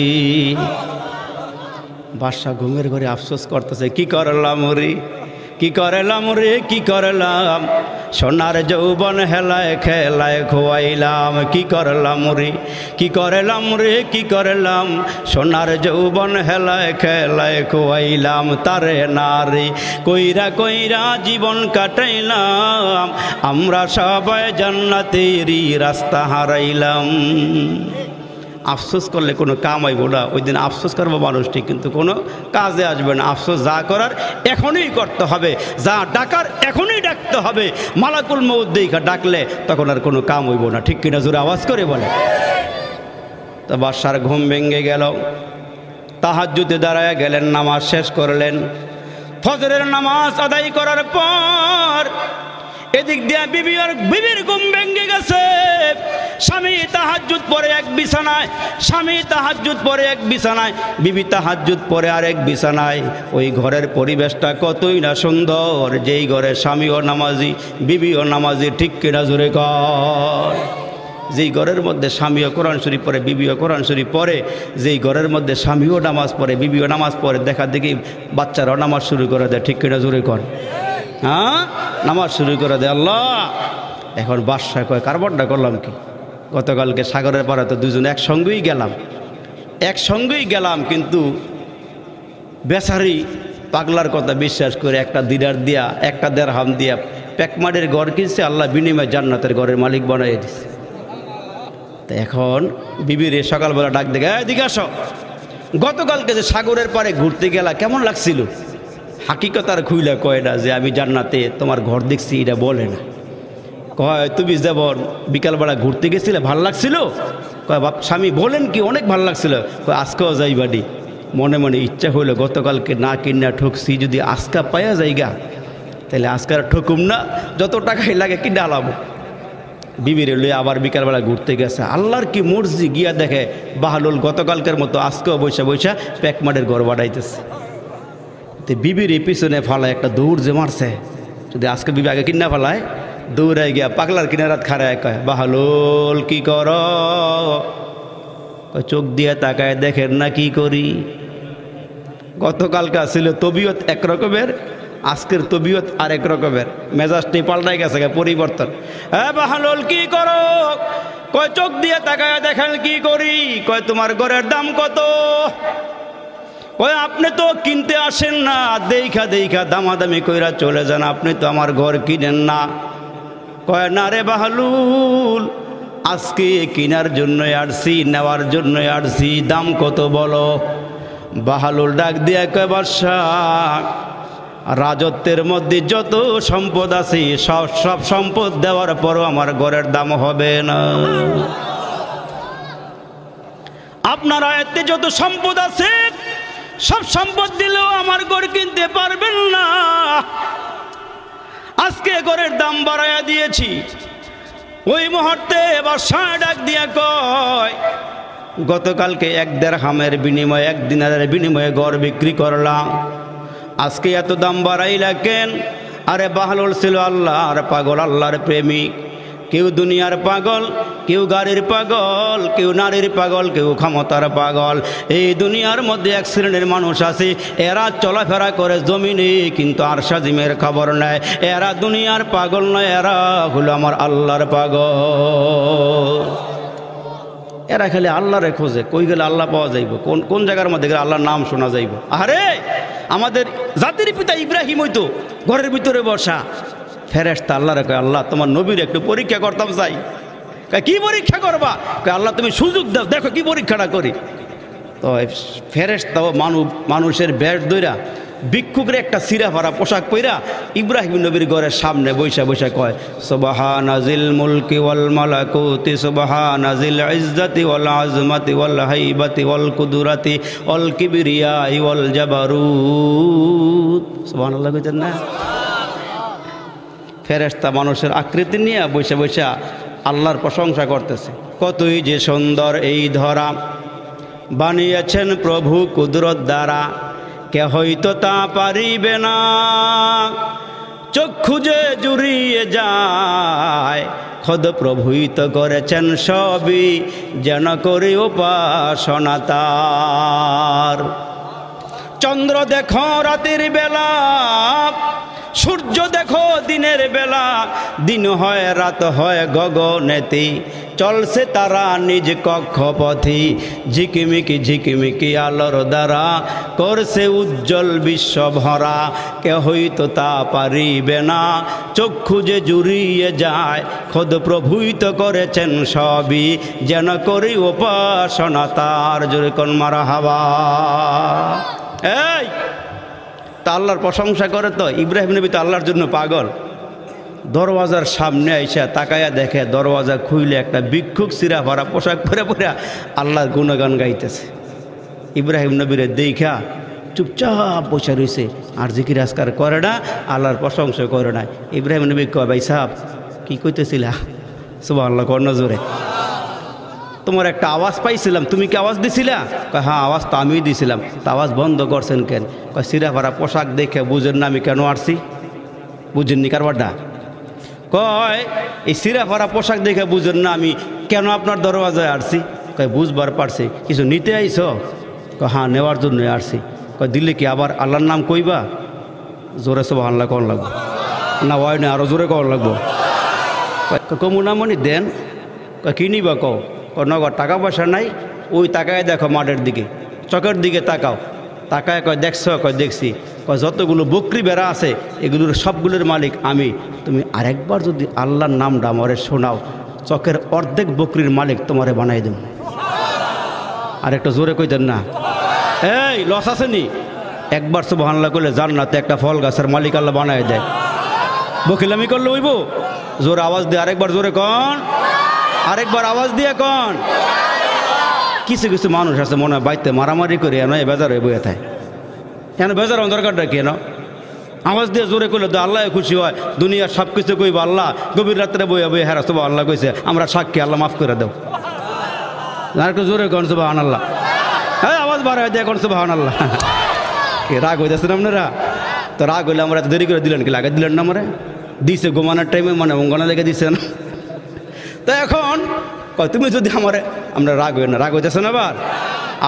বাদশা ঘুমের ঘরে আফসোস করতেছে, কি করলাম রে, কি করলাম রে, কি করলাম, সোনার যৌবন হেলায় খেলায় খোয়াইলাম, কি করলাম রে, কি করলাম রে, কি করলাম, সোনার যৌবন হেলায় খেলায় খোয়াইলাম, তারে নারে কইরা কইরা জীবন কাটাইলাম, আমরা সবাই জান্নাতেরই রাস্তা হারাইলাম। আফসোস করলে কোনো কাম আইব না, ওই দিন আফসোস করবো মানুষটি, কিন্তু কোনো কাজে আসবে না। আফসোস যা করার এখনই করতে হবে, যা ডাকার এখনই ডাকতে হবে। মালাকুল মউত দেখা ডাকলে তখন আর কোনো কাম হইব না, ঠিক কিনা জোরে আওয়াজ করে বলে। তো বাদশার ঘুম ভেঙে গেল, তাহাজ্জুদে দাঁড়ায় গেলেন, নামাজ শেষ করলেন। ফজরের নামাজ আদায় করার পর এদিক দিয়ে বিবির ঘুম ভেঙে গেছে। স্বামী তাহাজ্জুদ পরে এক বিছানায়, স্বামী তাহাজ্জুদ পরে এক বিছানায়, বিবি তাহাজ্জুদ পরে আরেক বিছানায়। ওই ঘরের পরিবেশটা কতই না সুন্দর, যেই ঘরে স্বামীও নামাজি বিবিও নামাজি, ঠিক কিনা জোরে কর। যেই ঘরের মধ্যে স্বামীও কোরআন শরীফ পড়ে বিবিও কোরআন শরীফ পড়ে, যেই ঘরের মধ্যে স্বামীও নামাজ পড়ে বিবিও নামাজ পড়ে, দেখা দেখি বাচ্চারাও নামাজ শুরু করে দেয়, ঠিক কিনা জোরে কর। হ্যাঁ, নামাজ শুরু করে দেয়। আল্লাহ, এখন বাদশা কয়, কারবারটা করলাম কি? গতকালকে সাগরের পাড়ে তো দুজন একসঙ্গেই গেলাম, কিন্তু বেচারি পাগলার কথা বিশ্বাস করে একটা দিনার দিয়া একটা দেড়হাম দিয়া পেকমারের ঘর কিনছে, আল্লাহ বিনিময়ে জান্নাতের ঘরের মালিক বানাই দিছে। তো এখন বিবির সকালবেলা ডাক দেখে, এদিকে আসো, গতকালকে যে সাগরের পাড়ে ঘুরতে গেলা কেমন লাগছিল? হাকিকত আর খুইলা কয় না যে আমি জান্নাতে তোমার ঘর দেখছি, এটা বলে না। কয়, তুমি যেমন বিকালবেলা ঘুরতে গেছিলে ভাল লাগছিল? কয়, বাপ স্বামী বলেন কি, অনেক ভাল লাগছিল। কয়, আজকেও যাইবানি। মনে মনে ইচ্ছা হইলো, গতকালকে না কিনা ঠকছি, যদি আজকা পাইয়া যাইগা তাহলে আজকার ঠকুম না, যত টাকাই লাগে কিনা আলাবো। বিবির লইয়া আবার বিকালবেলা ঘুরতে গেছে। আল্লাহর কি মর্জি, গিয়া দেখে বাহালুল গতকালকের মতো আজকেও বৈশা বৈশা পেকমাটের ঘর বাড়াইতেছে। বিবির এই পিছনে ফালায় একটা দৌড় যে মারছে, যদি আজকে বিবি আগে কিনা ফালায়, দৌড়াই গিয়া পাগলার কিনারাত খাড়ায় কয়, বাহালুল কি কর? চোখ দিয়ে তাকায় দেখেন না কি করি। গতকালকা ছিল তবিয়ত একরকমের, আজকের তবিয়ত আরেক রকমের, মেজাজটি পাল্টাই গেছে, পরিবর্তন। হ্যাঁ বাহালুল কি করো? কয়, চোখ দিয়ে তাকায় দেখেন কি করি। কয়, তোমার ঘরের দাম কত? ওই আপনি তো কিনতে আসেন না, দেখা দেখা দামাদামি কইরা চলে যান, আপনি তো আমার ঘর কিনেন না। কয়, না রে বাহালুল, আজকে কেনার জন্য আসছি, নেওয়ার জন্য আসছি, দাম কত বলো। বাহালুল ডাক দিয়া কয়, বাদশাহ, রাজত্বের মধ্যে যত সম্পদ আছে সব সম্পদ দেওয়ার পরও আমার ঘরের দাম হবে না। আপনার আয়ত্তে যত সম্পদ আছে সব সম্পদ দিলেও আমার ঘর কিনতে পারবেন না। আজকে ঘরের দাম বাড়াইয়া দিয়েছি। ওই মুহূর্তে বাদশা ডাক দিয়া কয়, গতকালকে এক দেড়হামের বিনিময়ে, এক দিনারের বিনিময়ে ঘর বিক্রি করলাম, আজকে এত দাম বাড়াইলা কেন? আরে বাহালুল ছিল আল্লাহর পাগল, আল্লাহর প্রেমিক। কেউ দুনিয়ার পাগল, কেউ গাড়ির পাগল, কেউ নারীর পাগল, কেউ ক্ষমতার পাগল। এই দুনিয়ার মধ্যে এক শ্রেণীর মানুষ আছে, এরা চলাফেরা করে জমিনে, কিন্তু আরশা জিমের খবর নেয়। এরা দুনিয়ার পাগল নয়, এরা হলো আমার আল্লাহর পাগল। এরা খালি আল্লাহরে খোঁজে, কই গেলে আল্লাহ পাওয়া যাইব, কোন জায়গার মধ্যে গেলে আল্লাহর নাম শোনা যাইব। আরে আমাদের জাতির পিতা ইব্রাহিম হইতো ঘরের ভিতরে বসা, ফেরেশতা আল্লাহরে কয়, আল্লাহ তোমার নবীর একটু পরীক্ষা করতাম চাই। কি পরীক্ষা করবা? কয়, আল্লাহ তুমি সুযোগ দাও, দেখো কি পরীক্ষাটা করি। তো ফেরেশতা মানুষের বেশ দইরা ভিক্ষুকের একটা সিরা ভরা পোশাক পইরা ইব্রাহিম নবীর ঘরের সামনে বৈশা বৈশা কয়, সুবহানাজিল মুলকি ওয়াল মালাকুতি, সুবহানাজিল ইজ্জাতি ওয়াল আজমাতি ওয়াল হাইবাতি ওয়াল কুদরাতি ওয়াল কিবরিয়াই ওয়াল জাবারুত। সুবহানাল্লাহ কইতেন না? ফেরেশতা মানুষের আকৃতি নিয়ে বৈশা বৈশা আল্লাহর প্রশংসা করতেছে। কতই যে সুন্দর এই ধরা, বানিয়েছেন প্রভু কুদরত দ্বারা, কে হয়তো তা পারিবে না। চক্ষু যে জুড়িয়ে যায়, খোদ প্রভুই তো করেছেন সবই, যেন করি উপাসনা তার। চন্দ্র দেখো রাতের বেলা, সূর্য দেখো দিনের বেলা, দিন হয় রাত হয় গগনেতে, চলছে তারা নিজ কক্ষপথে, ঝিকিমিকি ঝিকিমিকি আলোর দ্বারা, করছে উজ্জ্বল বিশ্ব ভরা, কে হয়তো তা পারিবে না। চক্ষু যে জুড়িয়ে যায়, খোদ প্রভুই তো করেছেন সবই, যেন করি উপাসনা তার। জোরে কোন মারহাবা। এই তা আল্লাহর প্রশংসা করে তো। ইব্রাহিম নবী তো আল্লাহর জন্য পাগল। দরওয়াজার সামনে আইসা তাকায়া দেখে দরওয়াজা খুইলে একটা ভিক্ষুক সিরা ভরা পোশাক পরে পরে আল্লাহর গুণগান গাইতেছে। ইব্রাহিম নবীরে দেখা চুপচাপ বসে রয়েছে, আর জিকির আজকার করে না, আল্লাহর প্রশংসা করে না। ইব্রাহিম নবী কয়, ভাই সাহেব কি কইতেছিলা? সুবহানাল্লাহ কর না জোরে। তোমার একটা আওয়াজ পাইছিলাম, তুমি কি আওয়াজ দিছিলা? কয় হ্যাঁ, আওয়াজ তো আমিই দিছিলাম। তা আওয়াজ বন্ধ করছেন কেন? কয় সিরা ভরা পোশাক দেখে বুঝেন না আমি কেন আসছি? বুঝেননি কারবারটা? কয় এই সিরা ভরা পোশাক দেখে বুঝেন না আমি কেন আপনার দরওয়াজায় আসছি? কয় বুঝবার পারছি। কিছু নিতে আইছ? কয় হ্যাঁ, নেওয়ার জন্য আসছি। কয় দিলে কি আবার আল্লাহর নাম কইবা? জোরে সুবহানাল্লাহ কোন লাগবো না? হয় না, আরো জোরে কোন লাগবো? কমুনামনি দেন। কয় কি নিবা? কও। নগদ টাকা পয়সা নাই। ওই তাকায় দেখো মাঠের দিকে, চকের দিকে তাকাও। তাকায় কয় দেখছ? কয় দেখছি। কয় যতগুলো বকরি বেড়া আছে এগুলোর সবগুলোর মালিক আমি। তুমি আরেকবার যদি আল্লাহর নামটা আমারে শোনাও, চকের অর্ধেক বকরির মালিক তোমারে বানাই দেব। আরেকটা জোরে কইতেন না? এই লস আসেনি? একবার সুবহানাল্লাহ করলে জান্নাতে একটা ফল গাছের মালিক আল্লাহ বানাই দেয়। বকিলামি করলে হইব? জোরে আওয়াজ দিয়ে আরেকবার জোরে কন, আরেকবার আওয়াজ দিয়ে কন। কিছু কিছু মানুষ আছে মনে হয় বাইতে মারামারি করে এনে বেজার হয়ে বইয়ে থাকে। কেন বেজার দরকারটা কেন? আওয়াজ দিয়ে জোরে করলে তো আল্লাহ খুশি হয়। দুনিয়ার সব কিছু কইব আল্লাহ, গভীর রাত্রে বইয়া বইয়া হেরা সুবহান আল্লাহ কইছে, আমরা সাক্ষী, আল্লাহ মাফ করে দেও। আরেকটু জোরে কন সুবহানাল্লাহ। হ্যাঁ, আওয়াজ বার হয়ে যায় কোন সুবহানাল্লাহ। রাগ হইতেছেন আপনারা? তো রাগ হইলে আমরা এত দেরি করে দিলেন কি? লাগাই দিলেন না? আমরা দিছে ঘুমানোর টাইমে মানে অঙ্গনা লেগে দিছে না? তো এখন তুমি যদি আমারে, আমরা রাগ হই না, রাগ হইতেছে না? আবার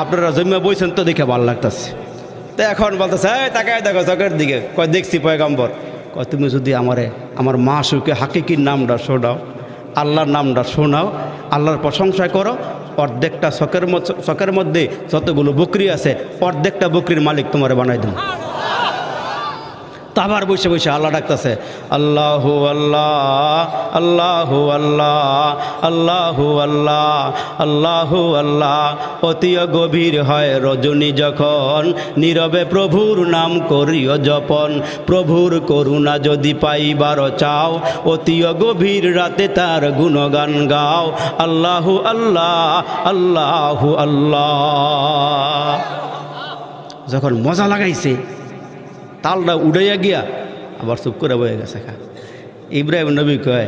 আপনারা জমিয়া বইছেন তো দেখে ভালো লাগতেছে। তো এখন বলতেছে এই তাকায় দেখো চকের দিকে। কয় দেখছি পয়গম্বর। কয় তুমি যদি আমারে আমার মা সুখে হাকিকির নামটা শোনাও, আল্লাহর নামটা শোনাও, আল্লাহর প্রশংসা করো, অর্ধেকটা চকের মধ্যে যতগুলো বকরি আছে অর্ধেকটা বকরির মালিক তোমারে বানাই দেব। তো আবার বসে বসে আল্লাহ ডাকতেছে, আল্লাহু আল্লাহ আল্লাহু আল্লাহ আল্লাহু আল্লাহ আল্লাহু আল্লাহ। অতি গভীর হয় রজনী যখন, নীরবে প্রভুর নাম করিও জপন। প্রভুর করুণা যদি পাইবার চাও, অতি গভীর রাতে তার গুণগান গাও। আল্লাহু আল্লাহ আল্লাহু আল্লাহ। যখন মজা লাগাইছে, তালটা উড়াইয়া গিয়া আবার চুপ করে বয়ে গেছে। ইব্রাহিম নবী কয়,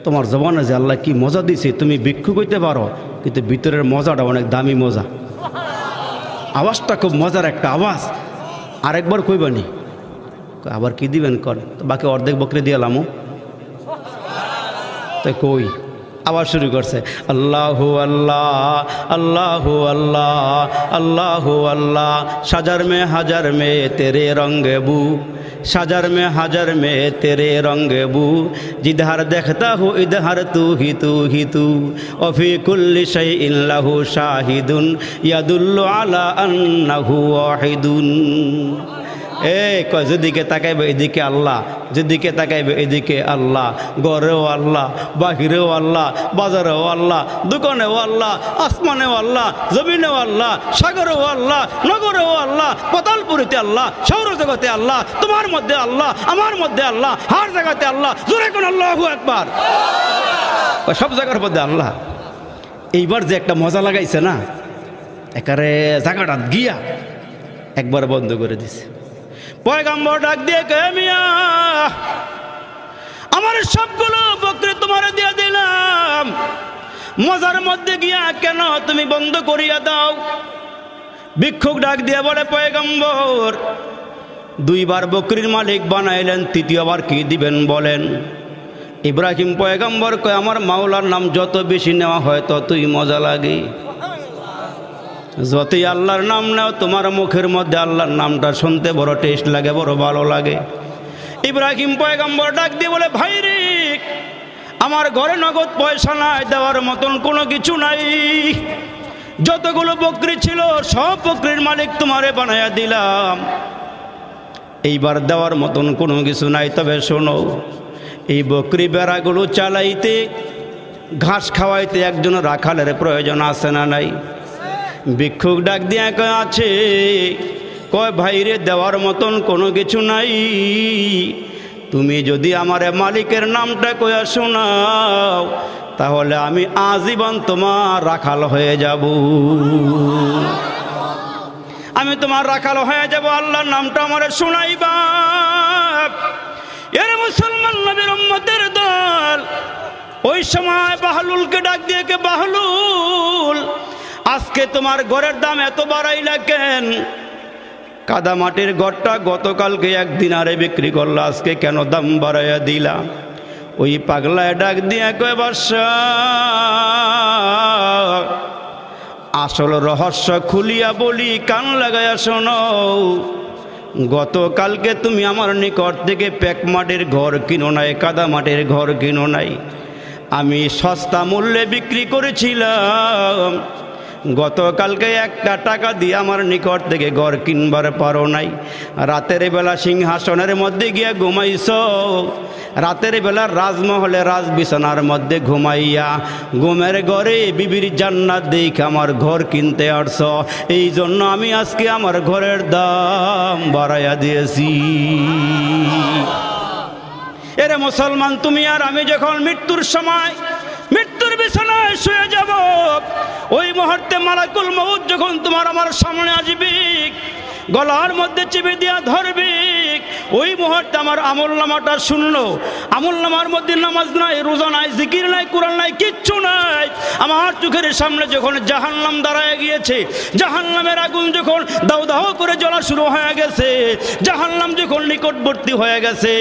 তোমার জবানে যে আল্লাহ কি মজা দিছে, তুমি ভিক্ষু কইতে পারো, কিন্তু ভিতরের মজাটা অনেক দামি মজা। আওয়াজটা খুব মজার একটা আওয়াজ। আরেকবার কইবানি? আবার কি দিবেন কর? তো বাকি অর্ধেক বকরি দিয়ালামও। তো কই আবার শুরু করছে, আল্লাহু আল্লাহ আল্লাহু আল্লাহ আল্লাহু আল্লাহ। সাজার মে তেরে রঙ্গে বু, সাজার মে তেরে রঙ্গে বু। জিধার দেখতা হু ইধার তু হি তু। অফি কুল্লি শাইইন লাহু শাহিদুন, ইয়াদুল্লু আলা আন্নাহু ওয়াহিদুন। কয় যেদিকে তাকাইবে এদিকে আল্লাহ, যেদিকে তাকাইবে এদিকে আল্লাহ। ঘরেও আল্লাহ, বাহিরেও আল্লাহ, বাজারেও আল্লাহ, দোকানেও আল্লাহ, আসমানেও আল্লাহ, জমিনেও আল্লাহ, সাগরেও আল্লাহ, নগরেও আল্লাহ, পাতালপুরিতে আল্লাহ, সৌরজগতে আল্লাহ, তোমার মধ্যে আল্লাহ, আমার মধ্যে আল্লাহ, হার জায়গাতে আল্লাহ। জোরে কোন আল্লাহু আকবার। সব জায়গার মধ্যে আল্লাহ। এইবার যে একটা মজা লাগাইছে না, একারে জায়গাটা গিয়া একবার বন্ধ করে দিছে। পয়গম্বর ডাক দিয়ে কে মিয়া, আমার সবগুলো বকরি তোমার দিয়ে দিলাম, মজার মধ্যে গিয়া কেন তুমি বন্ধ করিয়া দাও? ভিক্ষুক ডাক দিয়ে বলে, পয়গম্বর, দুইবার বকরির মালিক বানাইলেন, তৃতীয়বার কি দিবেন বলেন? ইব্রাহিম পয়গম্বর কয়, আমার মাওলার নাম যত বেশি নেওয়া হয় ততই মজা লাগে। যতই আল্লাহর নাম নাও তোমার মুখের মধ্যে আল্লাহর নামটা শুনতে বড় টেস্ট লাগে, বড় ভালো লাগে। ইব্রাহিম পয়গম্বর ডাক দিয়ে বলে, ভাই রে, আমার ঘরে নগদ পয়সা নাই, দেওয়ার মতন কোনো কিছু নাই। যতগুলো বকরি ছিল সব বকরির মালিক তোমারে বানায়া দিলাম, এইবার দেওয়ার মতন কোনো কিছু নাই। তবে শোনো, এই বকরি বেড়াগুলো চালাইতে, ঘাস খাওয়াইতে একজন রাখালের প্রয়োজন আছে না নাই? ভিক্ষুক ডাক দিয়া কয়, আছে। কয়, ভাইরে, দেওয়ার মতন কোনো কিছু নাই। তুমি যদি আমার মালিকের নামটা কয়া শোনাও, তাহলে আমি আজীবন তোমার রাখাল হয়ে যাব। আমি তোমার রাখাল হয়ে যাব, আল্লাহর নামটা আমার শোনাইবা। এর মুসলমান নবীর উম্মতের দল ওই সময় বাহলুলকে ডাক দিয়ে, কে বাহলুল, আজকে তোমার ঘরের দাম এত বাড়াইলা কেন? কাদা মাটির ঘরটা গতকালকে 1 দিনারে বিক্রি করলো, আজকে কেন দাম বাড়াইয়া দিলা? ওই পাগলায় ডাক দিয়ে কয়, বাদশাহ, আসল রহস্য খুলিয়া বলি, কান লাগাইয়া শোনো। গতকালকে তুমি আমার নিকট থেকে পেক মাটির ঘর কিনো নাই, কাদা মাটির ঘর কিনো নাই, আমি সস্তা মূল্যে বিক্রি করেছিলাম। গতকালকে 1 টাকা দিয়ে আমার নিকট থেকে ঘর কিনবার পারো নাই। রাতের বেলা সিংহাসনের মধ্যে গিয়া ঘুমাইছ, রাতের বেলা রাজমহলে রাজ বিছানার মধ্যে ঘুমাইয়া ঘুমের ঘরে বিবির জান্নাত দেখে আমার ঘর কিনতে আসছ। এই জন্য আমি আজকে আমার ঘরের দাম বাড়াইয়া দিয়েছি। এরে মুসলমান, তুমি আর আমি যখন মৃত্যুর সময় মৃত্যুর বিছানায় শুয়ে যাব, ওই মুহূর্তে মালাকুল মউত যখন তোমার আমার সামনে আসবে, গলার মধ্যে চেপে দিয়া ধরবে, ওই মুহূর্তে আমার আমলনামাটা শুনলো। আমলনামার মধ্যে নামাজ নাই, রোজা নাই, জিকির নাই, কোরআন নাই, কিচ্ছু নাই। আমার চোখের সামনে যখন জাহান্নাম দাঁড়ায় গিয়েছে, জাহান্নামের আগুন যখন দাউ দাউ করে জ্বলা শুরু হয়ে গেছে, জাহান্নাম যখন নিকটবর্তী হয়ে গেছে,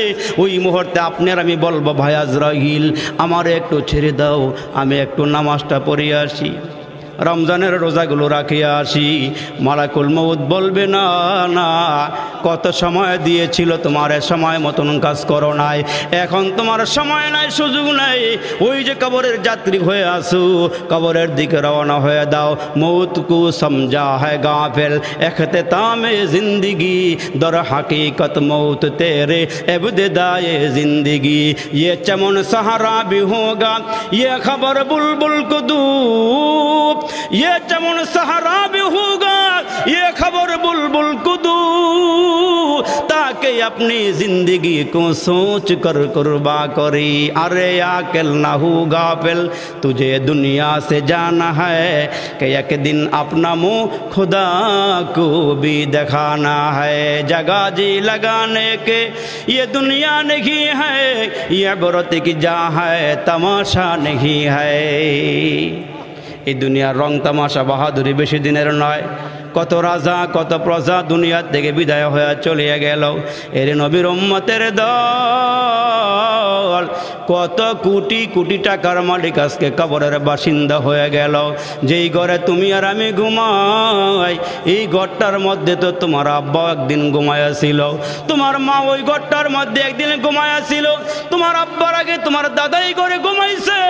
ওই মুহূর্তে আপনার আমি বলবো, ভাই আজরাইল, আমার একটু ছেড়ে দাও, আমি একটু নামাজটা পড়িয়ে আসি, রমজানের রোজাগুলো রাখিয়া আসি। মালাকুল মউত বলবে, না না, কত সময় দিয়েছিল, তোমার সময় মতন কাজ করো নাই, এখন তোমার সময় নাই, সুযোগ নাই। ওই যে কবরের যাত্রী হয়ে আসো, কবরের দিকে রওনা হয়ে দাও। মউত কু সমঝা হ্যায় গাফিল, এখতেতামে জিন্দগি, দর হাকিকত মউত তেরে এবতেদায়ে জিন্দগি। ये चमन सहारा भी होगा, ये खबर बुलबुल को दूब, ये चमन सहारा भी होगा, ये खबर बुलबुल को दूब, ताकि अपनी जिंदगी को सोच कर कुर्बा करी। अरे आकिल ना हो गाफिल, तुझे दुनिया से जाना है कि एक दिन अपना मुँह खुदा को भी दिखाना है। जगह जी लगाने के ये दुनिया नहीं है, ये बरत की जा है, तमाशा नहीं है। এই দুনিয়ার রং তামাশা বাহাদুরি বেশি দিনের নয়। কত রাজা কত প্রজা দুনিয়া থেকে বিদায় হয়ে চলে গেল। এর নবীর উম্মতের দল কত কোটি কোটি টাকার মালিক আজকে কবরের বাসিন্দা হয়ে গেল। যেই ঘরে তুমি আর আমি ঘুমাই, এই ঘরটার মধ্যে তো তোমার আব্বা একদিন ঘুমাইয়াছিল, তোমার মা ওই ঘরটার মধ্যে একদিন ঘুমাইয়াছিল, তোমার আব্বার আগে তোমার দাদাই ঘরে ঘুমাইছে।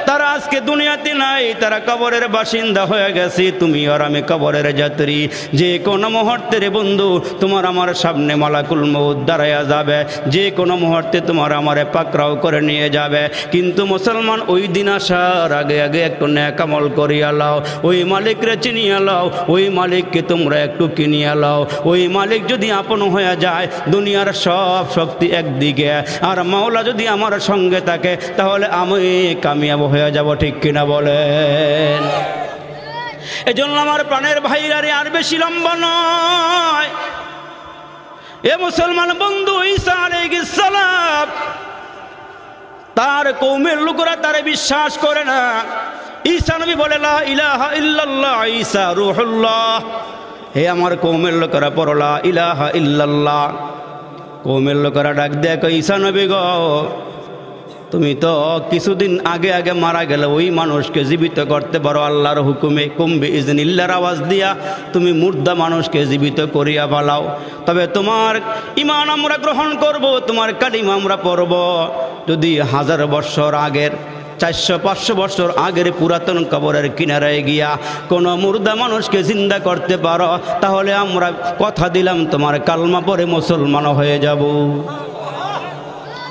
তারা আজকে দুনিয়াতে নাই, তারা কবরের বাসিন্দা হয়ে গেছে। তুমি আর আমি কবরের যাত্রী। যে কোনো মুহূর্তে রে বন্ধু তোমার আমার সামনে মালাকুল মউত দাঁড়ায়া যাবে, যে কোনো মুহূর্তে তোমার আমারে পাকড়াও করে নিয়ে যাবে। কিন্তু মুসলমান, ওই দিন আসার আগে আগে একটু নেক আমল করিয়া লাও, ওই মালিকরে চিনিয়া লাও, ওই মালিককে তোমরা একটু কিনিয়া লাও। ওই মালিক যদি আপন হয়ে যায়, দুনিয়ার সব শক্তি একদিকে, আর মাওলা যদি আমার সঙ্গে থাকে, তাহলে আমি কামিয়াব হয়ে যাব। ঠিক কিনা বলেন? এজন্য আমার প্রাণের ভাইরা রে, আর বেশি লম্বা নয়। এ মুসলমান বন্ধু, ঈসা আলাইহিস সালাম তার কওমের লোকেরা তারে বিশ্বাস করে না। ঈসা নবী বলে লা ইলাহা ইল্লাল্লাহ ঈসা রূহুল্লাহ। হে আমার কওমের লোকেরা পড়ো লা ইলাহা ইল্লাল্লাহ। কওমের লোকেরা ডাক দেয়, কয় ঈসা নবী গো, তুমি তো কিছুদিন আগে আগে মারা গেলে ওই মানুষকে জীবিত করতে পারো আল্লাহর হুকুমে, কুম্বি ইজনিল্লাহর আওয়াজ দিয়া তুমি মুর্দা মানুষকে জীবিত করিয়া পালাও। তবে তোমার ঈমান আমরা গ্রহণ করব, তোমার কালিমা আমরা পড়ব যদি 1000 বছর আগের 400-500 বছর আগের পুরাতন কবরের কিনারায় গিয়া কোনো মুর্দা মানুষকে জিন্দা করতে পারো, তাহলে আমরা কথা দিলাম তোমার কালমা পড়ে মুসলমান হয়ে যাব।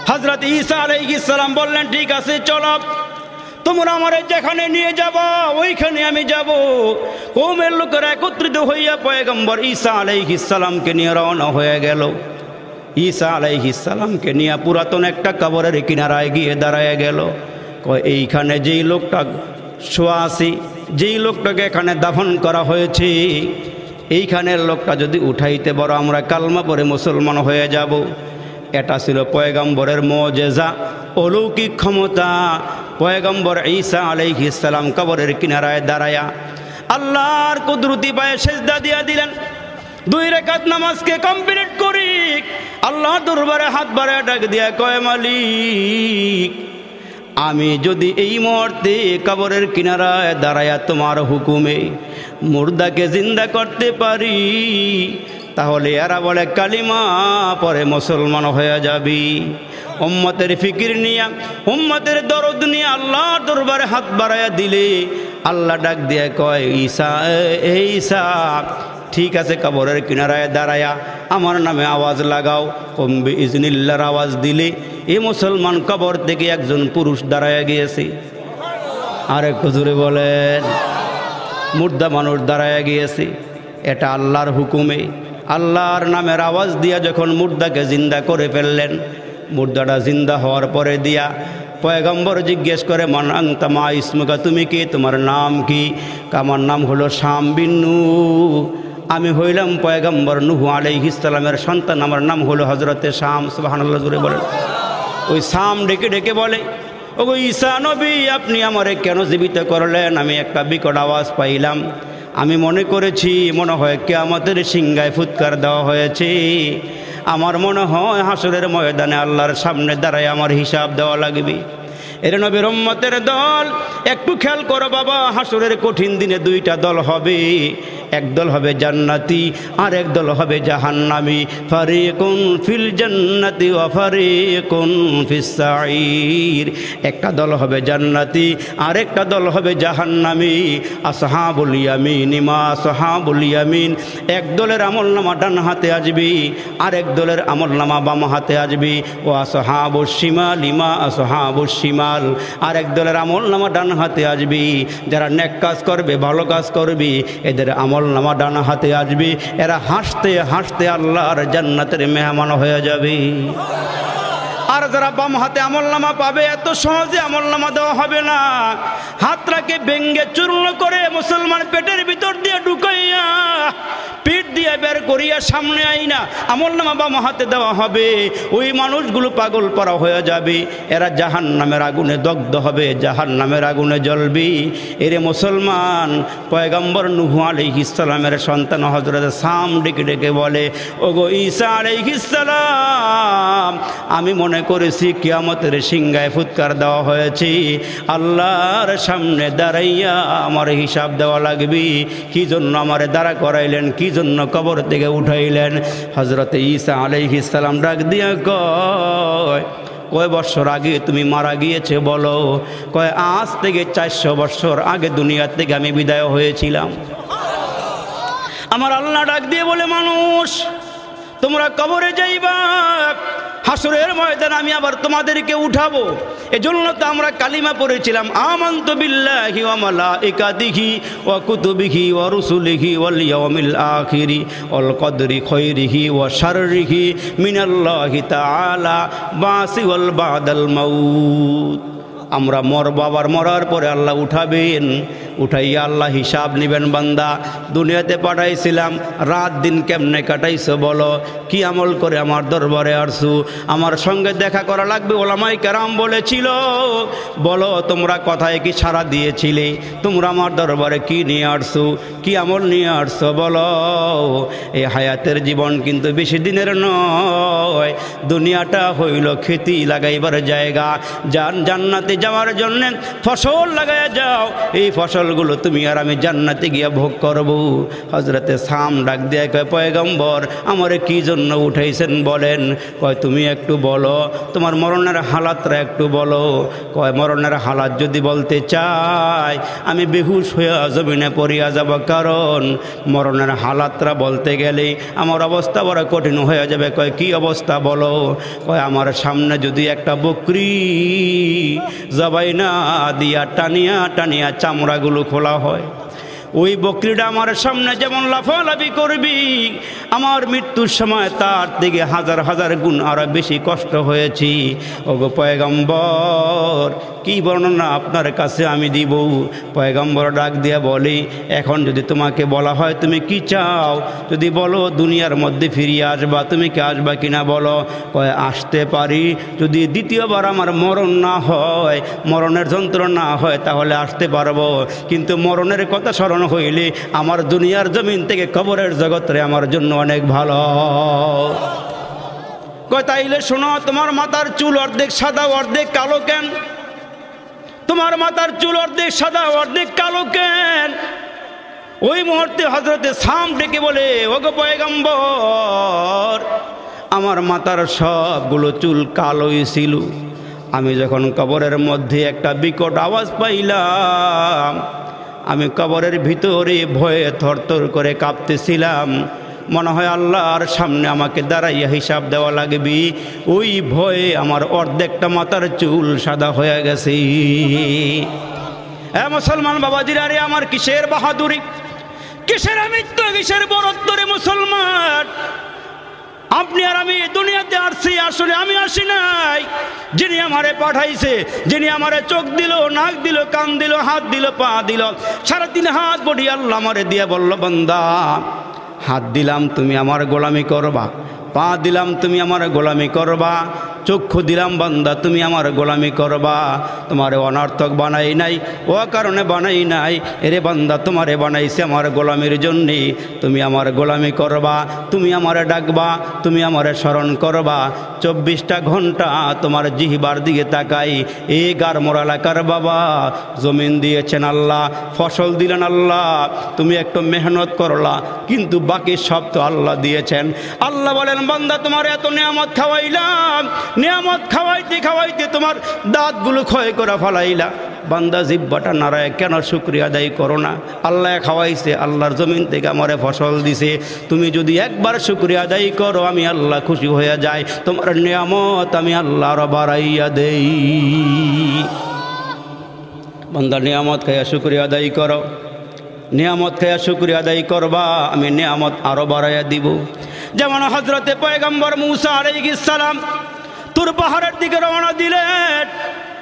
হযরত ঈসা আলাইহিস সালাম বললেন, ঠিক আছে চলো, তোমরা আমারে যেখানে নিয়ে যাবা ওইখানে আমি যাব। কওমের লোকেরা একত্রিত হইয়া পয়গম্বর ঈসা আলাইহিস সালামকে নিয়ে রওনা হয়ে গেল। ঈসা আলাইহিস সালামকে নিয়ে পুরাতন একটা কবরের কিনারায় গিয়ে দাঁড়ায় গেল। কয় এইখানে যেই লোকটা শোয়া আছে, যেই লোকটাকে এখানে দাফন করা হয়েছে, এইখানের লোকটা যদি উঠাইতে পারো আমরা কালমা পড়ে মুসলমান হয়ে যাব। এটা ছিল পয়গম্বরের মুজিজা, অলৌকিক ক্ষমতা। পয়গম্বর ঈসা আলাইহিস সালাম কবরের কিনারায় দাঁড়ায়া আল্লাহর কুদরতি পায়ে সেজদা দিয়া দিলেন। 2 রাকাত নামাজকে কমপ্লিট করি আল্লাহর দরবারে হাত বাড়ায় ডাক দিয়া কয়, মালিক, আমি যদি এই মুহূর্তে কবরের কিনারায় দাঁড়ায়া তোমার হুকুমে মুর্দাকে জিন্দা করতে পারি, তাহলে এরা বলে কালিমা পরে মুসলমান হয়ে যাবি। উম্মতের ফিকির নিয়া, উম্মতের দরদ নিয়ে আল্লাহর দরবারে হাত বাড়ায়া দিলে আল্লাহ ডাক দিয়ে কয়, ঈসা ঈসা, ঠিক আছে, কবরের কিনারায় দাঁড়ায়া আমার নামে আওয়াজ লাগাও। কুম্বি ইজনিল্লাহর আওয়াজ দিলে এই মুসলমান কবর থেকে একজন পুরুষ দাঁড়ায়া গিয়েছে। আর একটু জোরে বলেন, মুর্দা মানুষ দাঁড়ায়া গিয়েছে। এটা আল্লাহর হুকুমে, আল্লাহর নামের আওয়াজ দিয়া যখন মুর্দাকে জিন্দা করে ফেললেন, মুর্দাটা জিন্দা হওয়ার পরে দিয়া পয়গম্বর জিজ্ঞেস করে, মান আনতা মা ইসমুকা, তুমি কি, তোমার নাম কি? আমার নাম হলো শাম বিন নূহ, আমি হইলাম পয়গম্বর নূহ আলাইহিস সালামের সন্তান, আমার নাম হলো হযরতে শাম। সুবহানাল্লাহ জোরে বলেন। ওই শাম ডেকে ডেকে বলে, ওগো ঈসা নবী, আপনি আমারে কেন জীবিত করলেন? আমি একটা বিকট আওয়াজ পাইলাম, আমি মনে করেছি মনে হয় কিয়ামতের সিংহায় ফুৎকার দেওয়া হয়েছে। আমার মনে হয় হাসরের ময়দানে আল্লাহর সামনে দাঁড়ায় আমার হিসাব দেওয়া লাগবে। এর নবীর উম্মতের দল, একটু খেয়াল করো বাবা, হাসরের কঠিন দিনে 2টা দল হবে। এক দল হবে জান্নাতি, আর এক দল হবে জাহান্নামী। ফারিকুন ফিল জান্নাতি ওয়া ফারিকুন ফিস সাঈর। একটা দল হবে জান্নাতি, আর একটা দল হবে জাহান্নামী। আসহাবুল ইয়ামিন মা আসহাবুল ইয়ামিন। এক দলের আমলনামা ডান হাতে আসবে, আর এক দলের আমলনামা বাম হাতে আসবে। ও আসহাবুশ শিমাল মা আসহাবুশ শিমাল। আর এক দলের আমলনামা ডান হাতে আসবে। যারা নেক কাজ করবে, ভালো কাজ করবে, এদের আমলনামা ডান হাতে আসবে। এরা হাসতে হাসতে আল্লাহর জান্নাতের মেহমান হয়ে যাবে। আর যারা বাম হাতে আমলনামা পাবে, এত সহজে আমলনামা দেওয়া হবে না। হাতটাকে ভেঙ্গে চূর্ণ করে মুসলমান পেটের ভিতর দিয়ে ঢুকাইয়া পিঠ দিয়ে বের করিয়া সামনে আইনা আমলনামা বাম হাতে দেওয়া হবে। ওই মানুষগুলো পাগল পারা হয়ে যাবে, এরা জাহান্নামের আগুনে দগ্ধ হবে, জাহান্নামের আগুনে জ্বলবে। এরে মুসলমান, পয়গম্বর নূহ আলাইহিস সালামের সন্তান হযরত শাম ডেকে ডেকে বলে, ওগো ঈসা আলাইহিস সালাম, আমি মনে করেছি কিয়ামতের সিংহায় ফুৎকার দেওয়া হয়েছে, আল্লাহর সামনে দাঁড়াইয়া আমার হিসাব দেওয়া লাগবে। কি জন্য আমারে দাঁড়া করাইলেন, কি জন্য কবর থেকে উঠাইলেন? হযরত ঈসা আলাইহিস সালাম ডাক দিয়া কয় বছর আগে তুমি মারা গিয়েছে বলো? কয় আজ থেকে 400 বছর আগে দুনিয়া থেকে আমি বিদায় হয়েছিলাম। আমার আল্লাহ ডাক দিয়ে বলে, মানুষ তোমরা কবরে যাইবা, হাসরের ময়দানে আমি আবার তোমাদেরকে উঠাবো। এজন্য তো আমরা কালিমা পড়েছিলাম, আমানতু বিল্লাহি ওয়া মালাইকাতিহি ওয়া কুতুবিহি ওয়া রুসুলিহি ওয়াল ইয়াউমিল আখিরি ওয়াল কদরি খায়রিহি ওয়া শাররিহি মিনাল্লাহি তাআলা বাসি ওয়াল বাদাল মাউত। আমরা মরব, আবার মরার পরে আল্লাহ উঠাবেন, উঠাইয়া আল্লাহ হিসাব নেবেন। বান্দা দুনিয়াতে পাঠাইছিলাম, রাত দিন কেমনে কাটাইছো বলো, কি আমল করে আমার দরবারে আসছো? আমার সঙ্গে দেখা করা লাগবে। ওলামাই কেরাম বলেছিল, বলো তোমরা কথায় কি সাড়া দিয়েছিলে? তোমরা আমার দরবারে কি নিয়ে আসছো, কি আমল নিয়ে আসছো বলো? এই হায়াতের জীবন কিন্তু বেশি দিনের নয়। দুনিয়াটা হইল খেতি লাগাইবার জায়গা। জান্নাতে যাওয়ার জন্য ফসল লাগাইয়া যাও, এই ফসলগুলো তুমি আর আমি জান্নাতে গিয়া ভোগ করব। হযরতে সাম ডাক দিয়ে কয়, পয়গম্বর আমারে কি জন্য উঠাইছেন বলেন? কয় তুমি একটু বলো, তোমার মরণের হালাতটা একটু বলো। কয় মরণের হালাত যদি বলতে চাই আমি বেহুশ হয়ে জমিনে পড়িয়া যাব, কারণ মরণের হালাতটা বলতে গেলে আমার অবস্থা বড় কঠিন হয়ে যাবে। কয় কি অবস্থা বলো? কয় আমার সামনে যদি একটা বকরি জবাই না দিয়া টানিয়া টানিয়া চামড়াগুলো খোলা হয়, ওই বকরিটা আমার সামনে যেমন লাফালাফি করবি, আমার মৃত্যুর সময় তার থেকে হাজার হাজার গুণ আরো বেশি কষ্ট হয়েছি। ওগো পয়গম্বর, কি বর্ণনা আপনার কাছে আমি দিব? পয়গম্বর ডাক দিয়া বলি, এখন যদি তোমাকে বলা হয় তুমি কি চাও, যদি বলো দুনিয়ার মধ্যে ফিরিয়ে আসবা, তুমি কি আসবা কিনা বলো? কয় আসতে পারি, যদি দ্বিতীয়বার আমার মরণ না হয়, মরণের যন্ত্রণা না হয়, তাহলে আসতে পারবো। কিন্তু মরণের কথা স্মরণ হইলে আমার দুনিয়ার জমিন থেকে কবরের জগৎরে আমার জন্য অনেক ভালো। কয় তাইলে শোনো, তোমার মাথার চুল অর্ধেক সাদা অর্ধেক কালো কেন? তোমার মাথার চুল অর্ধেক সাদা অর্ধেক কালো কেন? ওই মুহূর্তে হযরতে সাম ডেকে বলে, ওগো পয়গম্বর, আমার মাথার সবগুলো চুল কালোই ছিল। আমি যখন কবরের মধ্যে একটা বিকট আওয়াজ পাইলাম, আমি কবরের ভিতরে ভয়ে থরথর করে কাঁপতেছিলাম। মনে হয় আল্লাহর সামনে আমাকে দাঁড়াইয়া হিসাব দেওয়া লাগবে। ওই ভয়ে আমার অর্ধেকটা মাথার চুল সাদা হয়ে গেছে। হ্যাঁ মুসলমান বাবাজিরা, রে আমার কিসের বাহাদুরি, কিসের আমিত্ব, কিসের বরত্ব রে মুসলমান! আপনি আর আমি দুনিয়াতে আসছি, আসলে আমি আসি নাই। যিনি আমারে পাঠাইছে, যিনি আমারে চোখ দিল, নাক দিল, কান দিল, হাত দিল, পা দিল, 3.5 হাত বডি আল্লাহ আমারে দিয়ে বলল, বান্দা হাত দিলাম তুমি আমার গোলামি করবা, পা দিলাম তুমি আমার গোলামি করবা, চক্ষু দিলাম বান্দা তুমি আমার গোলামি করবা। তোমারে অনর্থক বানাই নাই, ও কারণে বানাই নাই। এরে বান্দা তোমারে বানাইছে আমার গোলামির জন্যে। তুমি আমার গোলামি করবা, তুমি আমারে ডাকবা, তুমি আমারে স্মরণ করবা। 24টা ঘন্টা তোমার জিহবার দিকে তাকাই। এই গারমোর এলাকার বাবা, জমিন দিয়েছেন আল্লাহ, ফসল দিলেন আল্লাহ, তুমি একটু মেহনত করলা, কিন্তু বাকি সব তো আল্লাহ দিয়েছেন। আল্লাহ বলেন, বান্দা তোমার এত নিয়ামত খাওয়াইলাম, নিয়ামত খাওয়াইতে খাওয়াইতে তোমার দাঁতগুলো ক্ষয় করে ফেলাইলা। বান্দা জিহ্বাটা নাড়ায় কেন শুকরিয়া আদায় করো না? আল্লাহ খাওয়াইছে, আল্লাহর জমিন থেকে আমারে ফসল দিছে। তুমি যদি একবার শুকরিয়া আদায় করো, আমি আল্লাহ খুশি হয়ে যাই। তোমার নিয়ামত আমি আল্লাহর বাড়াইয়া দেই। বান্দা নিয়ামত খাইয়া শুকরিয়া আদায় করো, নিয়ামত খাইয়া শুকরিয়া আদায় করবা, আমি নিয়ামত আরো বাড়াইয়া দিব। যেমন হযরতে পয়গম্বর মূসা আলাইহিস সালাম তুর পাহাড়ের দিকে রওনা দিলেন।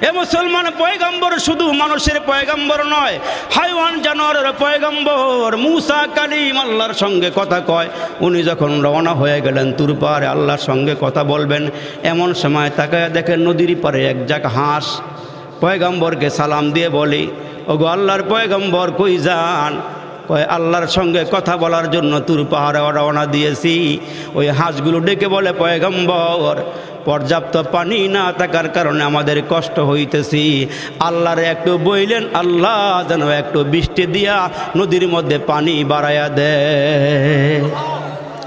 এ মুসলমান, পয়গম্বর শুধু মানুষের পয়গম্বর নয়, হাইওয়ান জানোয়ারের পয়গম্বর। মূসা কালিম আল্লাহর সঙ্গে কথা কয়। উনি যখন রওনা হয়ে গেলেন তুর পাহাড়ে আল্লাহর সঙ্গে কথা বলবেন, এমন সময় তাকায় দেখেন নদীর পারে এক জাক হাঁস পয়গম্বরকে সালাম দিয়ে বলে, ওগো আল্লাহর পয়গম্বর কই যান? কয় আল্লাহর সঙ্গে কথা বলার জন্য তুর পাহাড়ে রওনা দিয়েছি। ওই হাঁসগুলো ডেকে বলে, পয়গম্বর পর্যাপ্ত পানি না থাকার কারণে আমাদের কষ্ট হইতেছি, আল্লাহরে একটু বইলেন আল্লাহ যেন একটু বৃষ্টি দিয়া নদীর মধ্যে পানি বাড়াইয়া দেয়।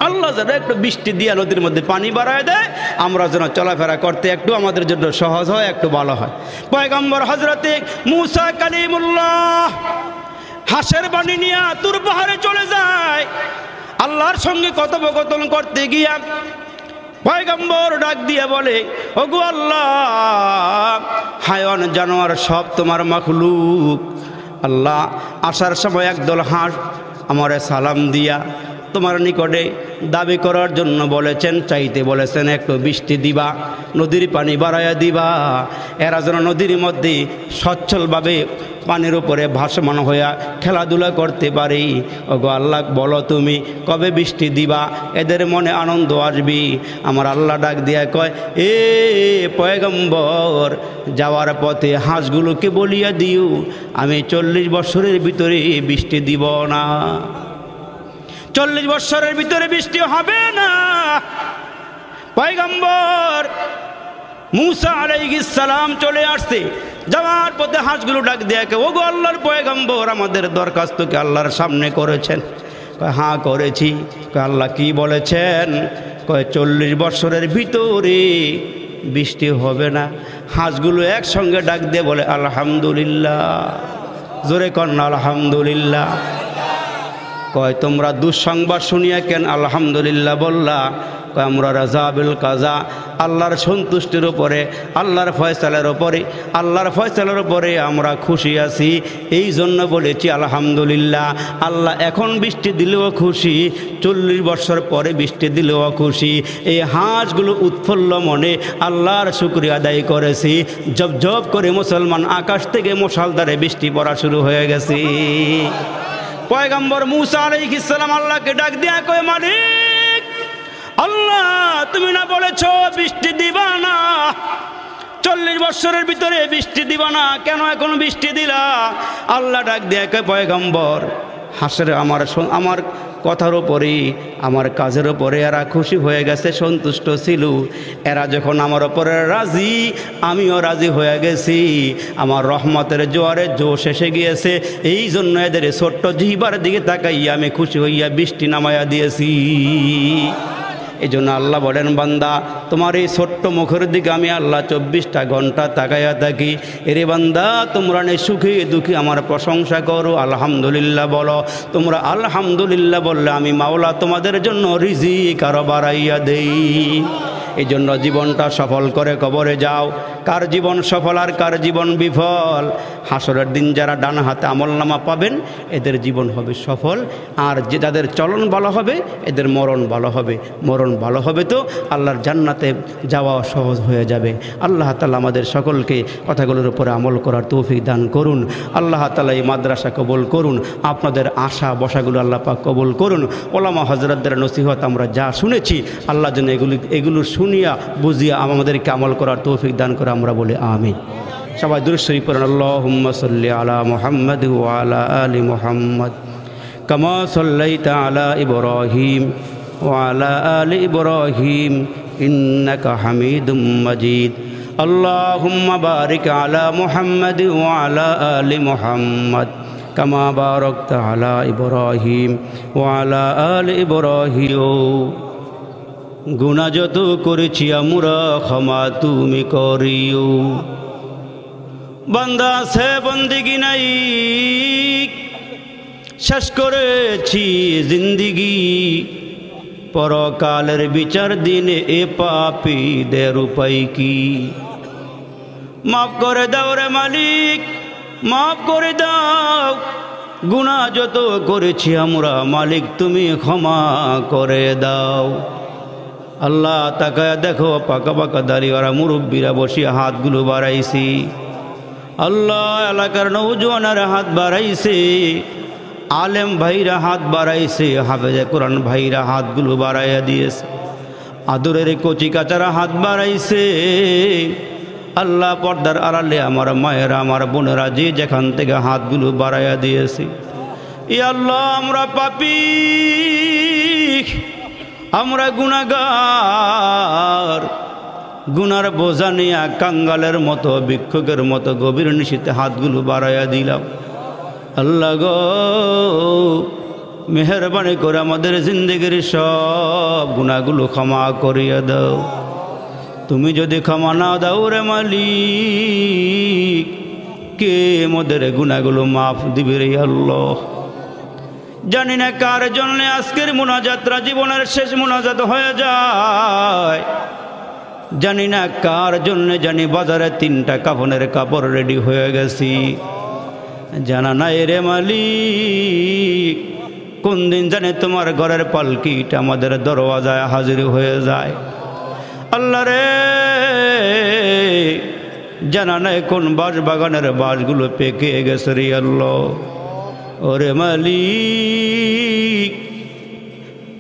আল্লাহ যেন একটু বৃষ্টি দিয়া নদীর মধ্যে পানি বাড়ায় দেয়, আমরা যেন চলাফেরা করতে একটু আমাদের জন্য সহজ হয়, একটু ভালো হয়। পয়গম্বর হযরতে মূসা কালিমুল্লাহ হাঁসের বাণী নিয়ে তুর পাহাড়ে চলে যায়। আল্লাহর সঙ্গে কথোপকথন করতে গিয়া পয়গম্বর ডাক দিয়ে বলে, ওগো আল্লাহ, হায়াওয়ান জানোয়ার সব তোমার মাখলুক। আল্লাহ, আসার সময় একদল হাঁস আমারে সালাম দিয়া তোমার নিকটে দাবি করার জন্য বলেছেন, চাইতে বলেছেন একটু বৃষ্টি দিবা, নদীর পানি বাড়াইয়া দিবা, এরা যেন নদীর মধ্যে সচ্ছলভাবে পানির উপরে ভাসমান হইয়া খেলাধুলা করতে পারি। ওগো আল্লাহ, বলো তুমি কবে বৃষ্টি দিবা, এদের মনে আনন্দ আসবি। আমার আল্লাহ ডাক দিয়া কয়, এ পয়গম্বর, যাওয়ার পথে হাঁসগুলোকে বলিয়া দিও আমি 40 বছরের ভিতরে বৃষ্টি দিব না। 40 বছরের ভিতরে বৃষ্টি হবে না। পয়গম্বর মুসা আলাইহিস সালাম চলে আসছে, যাওয়ার পথে হাঁসগুলো ডাক দিয়ে কে, ওগো আল্লাহর পয়গম্বর, আমাদের দরখাস্তকে আল্লাহর সামনে করেছেন? কয় হ্যাঁ করেছি। কয় আল্লাহ কি বলেছেন? কয় 40 বছরের ভিতরে বৃষ্টি হবে না। হাঁসগুলো একসঙ্গে ডাক দিয়ে বলে আলহামদুলিল্লাহ। জোরে কন্যা আলহামদুলিল্লাহ। কয় তোমরা দুঃসংবাদ শুনিয়া কেন আলহামদুলিল্লাহ বললা? কয় আমরা রাজা বিল কাজা, আল্লাহর সন্তুষ্টির উপরে, আল্লাহর ফয়সালার উপরে, আল্লাহর ফয়সালার উপরে আমরা খুশি আছি, এই জন্য বলেছি আলহামদুলিল্লাহ। আল্লাহ এখন বৃষ্টি দিলেও খুশি, 40 বছর পরে বৃষ্টি দিলেও খুশি। এই হাঁসগুলো উৎফুল্ল মনে আল্লাহর শুকরিয়া আদায় করেছি। জব জব করে মুসলমান আকাশ থেকে মশালধারে বৃষ্টি পড়া শুরু হয়ে গেছে। পয়গম্বর মুসা আলাইহিস সালাম আল্লাহকে ডাক দিয়া কয়, মালিক আল্লাহ, তুমি না বলেছ বৃষ্টি দিবা না, 40 বছরের ভিতরে বৃষ্টি দিবা না, কেন এখন বৃষ্টি দিলা? আল্লাহ ডাক দিয়ে কয়, পয়গম্বর, হাসরে আমার কথার উপরে, আমার কাজের উপরে এরা খুশি হয়ে গেছে, সন্তুষ্ট ছিল। এরা যখন আমার উপরে রাজি, আমিও রাজি হয়ে গেছি। আমার রহমতের জোয়ারে জোশ এসে গিয়েছে, এই জন্য এদের ছোট্ট জিহ্বার দিকে তাকাইয়া আমি খুশি হইয়া বৃষ্টি নামাইয়া দিয়েছি। এই জন্য আল্লাহ বলেন, বান্দা, তোমার এই ছোট্ট মুখের দিকে আমি আল্লাহ 24টা ঘন্টা তাকাইয়া থাকি। এরে বান্দা, তোমরা নে সুখে দুঃখে আমার প্রশংসা করো, আলহামদুলিল্লাহ বলো। তোমরা আলহামদুলিল্লাহ বললে আমি মাওলা তোমাদের জন্য রিজিক আরো বাড়াইয়া দেই। এই জন্য জীবনটা সফল করে কবরে যাও। কার জীবন সফল আর কার জীবন বিফল? হাসরের দিন যারা ডান হাতে আমলনামা পাবেন এদের জীবন হবে সফল, আর যে যাদের চলন ভালো হবে এদের মরণ ভালো হবে। মরণ ভালো হবে তো আল্লাহর জান্নাতে যাওয়া সহজ হয়ে যাবে। আল্লাহ তাআলা আমাদের সকলকে কথাগুলোর উপরে আমল করার তৌফিক দান করুন। আল্লাহ তাআলা এই মাদ্রাসা কবুল করুন। আপনাদের আশা বসাগুলো আল্লাহ পাক কবুল করুন। ওলামা হযরতদের নসিহত আমরা যা শুনেছি, আল্লাহ যেন এগুলো শুনিয়া বুঝিয়া আমাদেরকে আমল করার তৌফিক দান করে, আমরা বলি আমিন। সবাই দুরূদ শরীফ পড়েন। আল্লাহুম্মা সাল্লি আলা মুহাম্মাদ ওয়া আলা আলি মুহাম্মাদ কামা সাল্লাইতা আলা ইব্রাহিম ওয়া আলা আলি ইব্রাহিম ইন্নাকা হামিদুম মাজিদ। আল্লাহুম্মা বারিক আলা মুহাম্মাদ ওয়া আলা আলি মুহাম্মাদ কামা বারাকতা আলা ইব্রাহিম ওয়া আলা আলি ইব্রাহিম। গুনাহ যত করেছি আমরা ক্ষমা তুমি করিও। বান্দা সে বন্দিগি নাই, শেষ করেছি জিন্দিগি, পরকালের বিচার দিনে এ পাপীদের উপায় কি? মাফ করে দাও রে মালিক, মাফ করে দাও। গুনাহ যত করেছি আমরা মালিক তুমি ক্ষমা করে দাও। আল্লাহ তাকায়া দেখো, পাকা পাকা দাড়িওয়ালা মুরব্বীরা বসিয়া হাতগুলো বাড়াইছি। আল্লাহ এলাকার নৌজওয়ানেরা হাত বাড়াইছে, আলেম ভাইরা হাত বাড়াইছে, হাফেজে কোরআন ভাইরা হাতগুলো বাড়াইয়া দিয়েছে, আদরের কচি কাচারা হাত বাড়াইছে। আল্লাহ পর্দার আড়ালে আমার মায়েরা আমার বোনেরা যে যেখান থেকে হাতগুলো বাড়াইয়া দিয়েছে। ই আল্লাহ, আমরা পাপী, আমরা গুনাহগার। গুনার বোঝা নিয়ে কাঙ্গালের মতো ভিক্ষুকের মতো গভীর নিশীথে হাতগুলো বাড়াইয়া দিলাম। আল্লাহ গো, মেহেরবানি করে আমাদের জিন্দেগির সব গুনাহগুলো ক্ষমা করিয়া দাও। তুমি যদি ক্ষমা না দাও রে মালিক, কে মোদের গুনাহগুলো মাফ দিবে রে আল্লাহ? জানি না কার জন্য আজকের মুনাজাতরা জীবনের শেষ মুনাজাত হয়ে যায়। জানি না কার জন্য, জানি বাজারে 3টা কাফনের কাপড় রেডি হয়ে গেছি। জানা নাই রে মালিক, কোন দিন জানে তোমার ঘরের পালকিটা আমাদের দরওয়াজায় হাজির হয়ে যায়। আল্লাহ রে, জানা নাই কোন বাঁশ বাগানের বাঁশগুলো পেকে গেছে রে আল্লাহ। ওরে মালিক,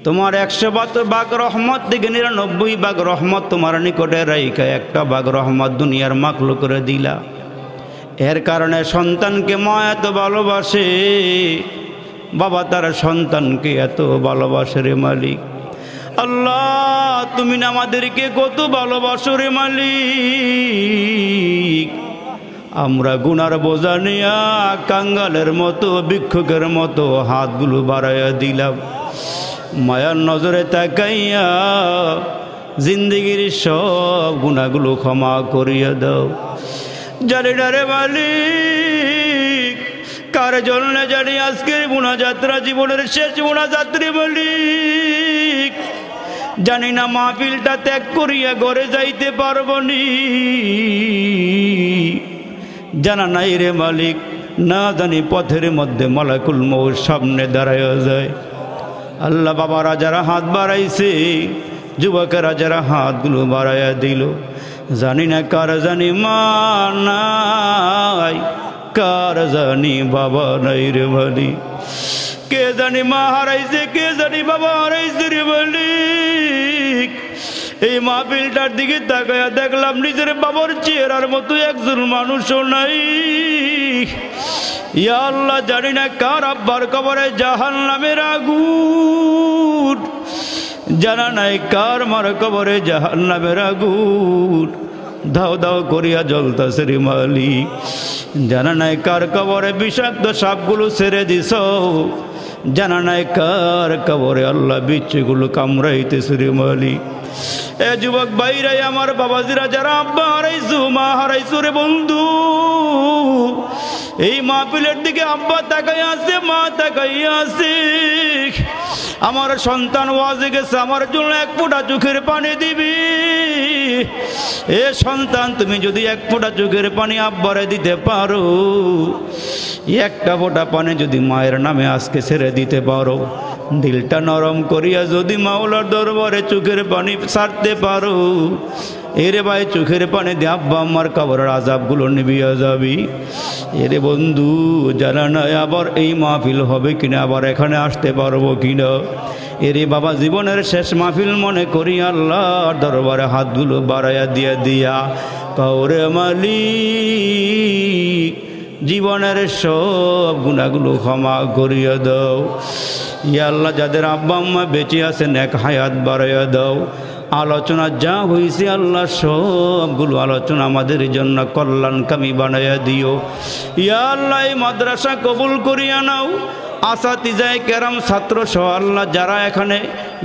তোমার 172 ভাগ রহমত থেকে 99 ভাগ রহমত তোমার নিকটে রাইখা একটা ভাগ রহমত দুনিয়ার মাখলুক করে দিলা। এর কারণে সন্তানকে মা এত ভালোবাসে, বাবা তার সন্তানকে এত ভালোবাসে রে মালিক। আল্লাহ, তুমি না আমাদেরকে কত ভালোবাসো রে মালিক। আমরা গুনার বোঝা নিয়া কাঙ্গালের মতো ভিক্ষুকের মতো হাতগুলো বাড়াইয়া দিলাম। মায়ার নজরে তাকাইয়া জিন্দগির সব গুনাহগুলো ক্ষমা করিয়া দাও। জানি না রে মালিক, কার জন্য জানি আজকের মোনাজাতরা জীবনের শেষ মোনাজাত রে মালিক। জানি না মাহফিলটা ত্যাগ করিয়া ঘরে যাইতে পারব নি, জানা নাই রে মালিক। না জানি পথের মধ্যে মালাকুল মউত সামনে দাঁড়াইয়া যায়। আল্লাহ, বাবারা যারা হাত বাড়াইছে, যুবকেরা যারা হাতগুলো বাড়াইয়া দিল, জানি না কার জানি মা নাই, কার জানি বাবা নাই রে মালিক। কে জানি মা হারাইছে, কে জানি বাবা হারাইছে রে মালিক। এই মাহফিলটার দিকে তাকায়া দেখলাম নিজের বাবার চেহারার মতো একজন মানুষও নাই। ইয়া আল্লাহ, জানি না কার আব্বার কবরে জাহান্নামের আগুন, জানা নাই কার মার কবরে জাহান্নামের আগুন দাও দাও করিয়া জ্বলতাছে রে মালিক। জানা নাই কার কবরে বিষাক্ত সাপগুলো ছেড়ে দিছ, জানা নাই কার কবরে আল্লাহ বিচ্ছুগুলো কামড়াইতেছে রে মালিক। এ যুবক ভাইরাই, আমার বাবাজিরা যারা আব্বা হারাইছো, মা হারাইছো রে বন্ধু, এই মাহফিলের দিকে আব্বা তাকাই আছে, মা তাকাই আছে। আমার সন্তান ওয়াজে গেছে, আমার জন্য এক ফোঁটা চোখের পানি দিবি। এ সন্তান, তুমি যদি এক ফোঁটা চোখের পানি আব্বারে দিতে পারো, একটা ফোঁটা পানি যদি মায়ের নামে আজকে ছেড়ে দিতে পারো, দিলটা নরম করিয়া যদি মাওলার দরবারে চোখের পানি ছাড়তে পারো, এরে ভাই চোখের পানি দিয়ে আব্বা আমার কবরের আযাবগুলো নিভিয়া যাবি। এরে বন্ধু, জানা নাই আবার এই মাহফিল হবে কিনা, আবার এখানে আসতে পারবো কিনা। এরে বাবা, জীবনের শেষ মাহফিল মনে করি আল্লাহর দরবারে হাতগুলো বাড়াইয়া দিয়া কওরে মালিক, জীবনের সব গুনাহগুলো ক্ষমা করিয়া দাও। ইয়া আল্লাহ, যাদের আব্বা আম্মা বেঁচে আছেন এক হায়াত বাড়াইয়া দাও। আলোচনা যা হয়েছে আল্লাহ সবগুলো আলোচনা আমাদের জন্য কল্যাণকামী বানাইয়া দিও। ইয়া আল্লাহ, এই মাদ্রাসা কবুল করিয়া নাও। আসাতিজায়ে কেরাম ছাত্র সহ আল্লাহ যারা এখানে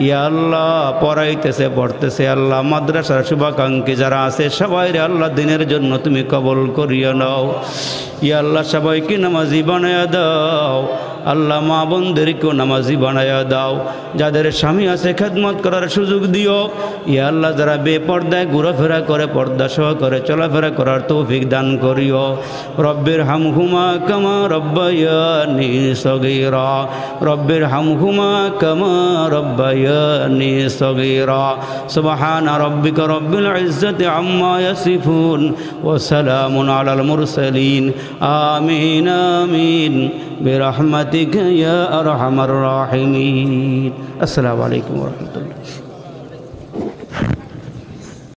ইয়া আল্লাহ পড়াইতেছে পড়তেছে, আল্লাহ মাদ্রাসার শুভাকাঙ্ক্ষী যারা আছে সবাই আল্লাহ দিনের জন্য তুমি কবুল করিয়া নাও। ইয়া আল্লাহ, সবাইকে নামাজি বানাইয়া দাও। আল্লাহ, মা বোনদেরকেও নামাজি বানাইয়া দাও। যাদের স্বামী আছে খেদমত করার সুযোগ দিও। ইয়া আল্লাহ, যারা বেপর্দায় ঘোরাফেরা করে পর্দা সহ করে চলাফেরা করার তৌফিক দান করিও। রব্বির হামহুমা কামা রব্বায়ানি সগীরা, রব্বির হামহুমা কামা রব্বায়ানি সগীরা। সুবহান রাব্বিকা রব্বিল ইজ্জাতি আম্মা ইয়াসিফুন ওয়া সালামুন আলাল মুরসালিন। আমিন আমিন বিরহমাতিকা ইয়া আরহামার রাহিমিন। আসসালামু আলাইকুম ওয়া রাহমাতুল্লাহ।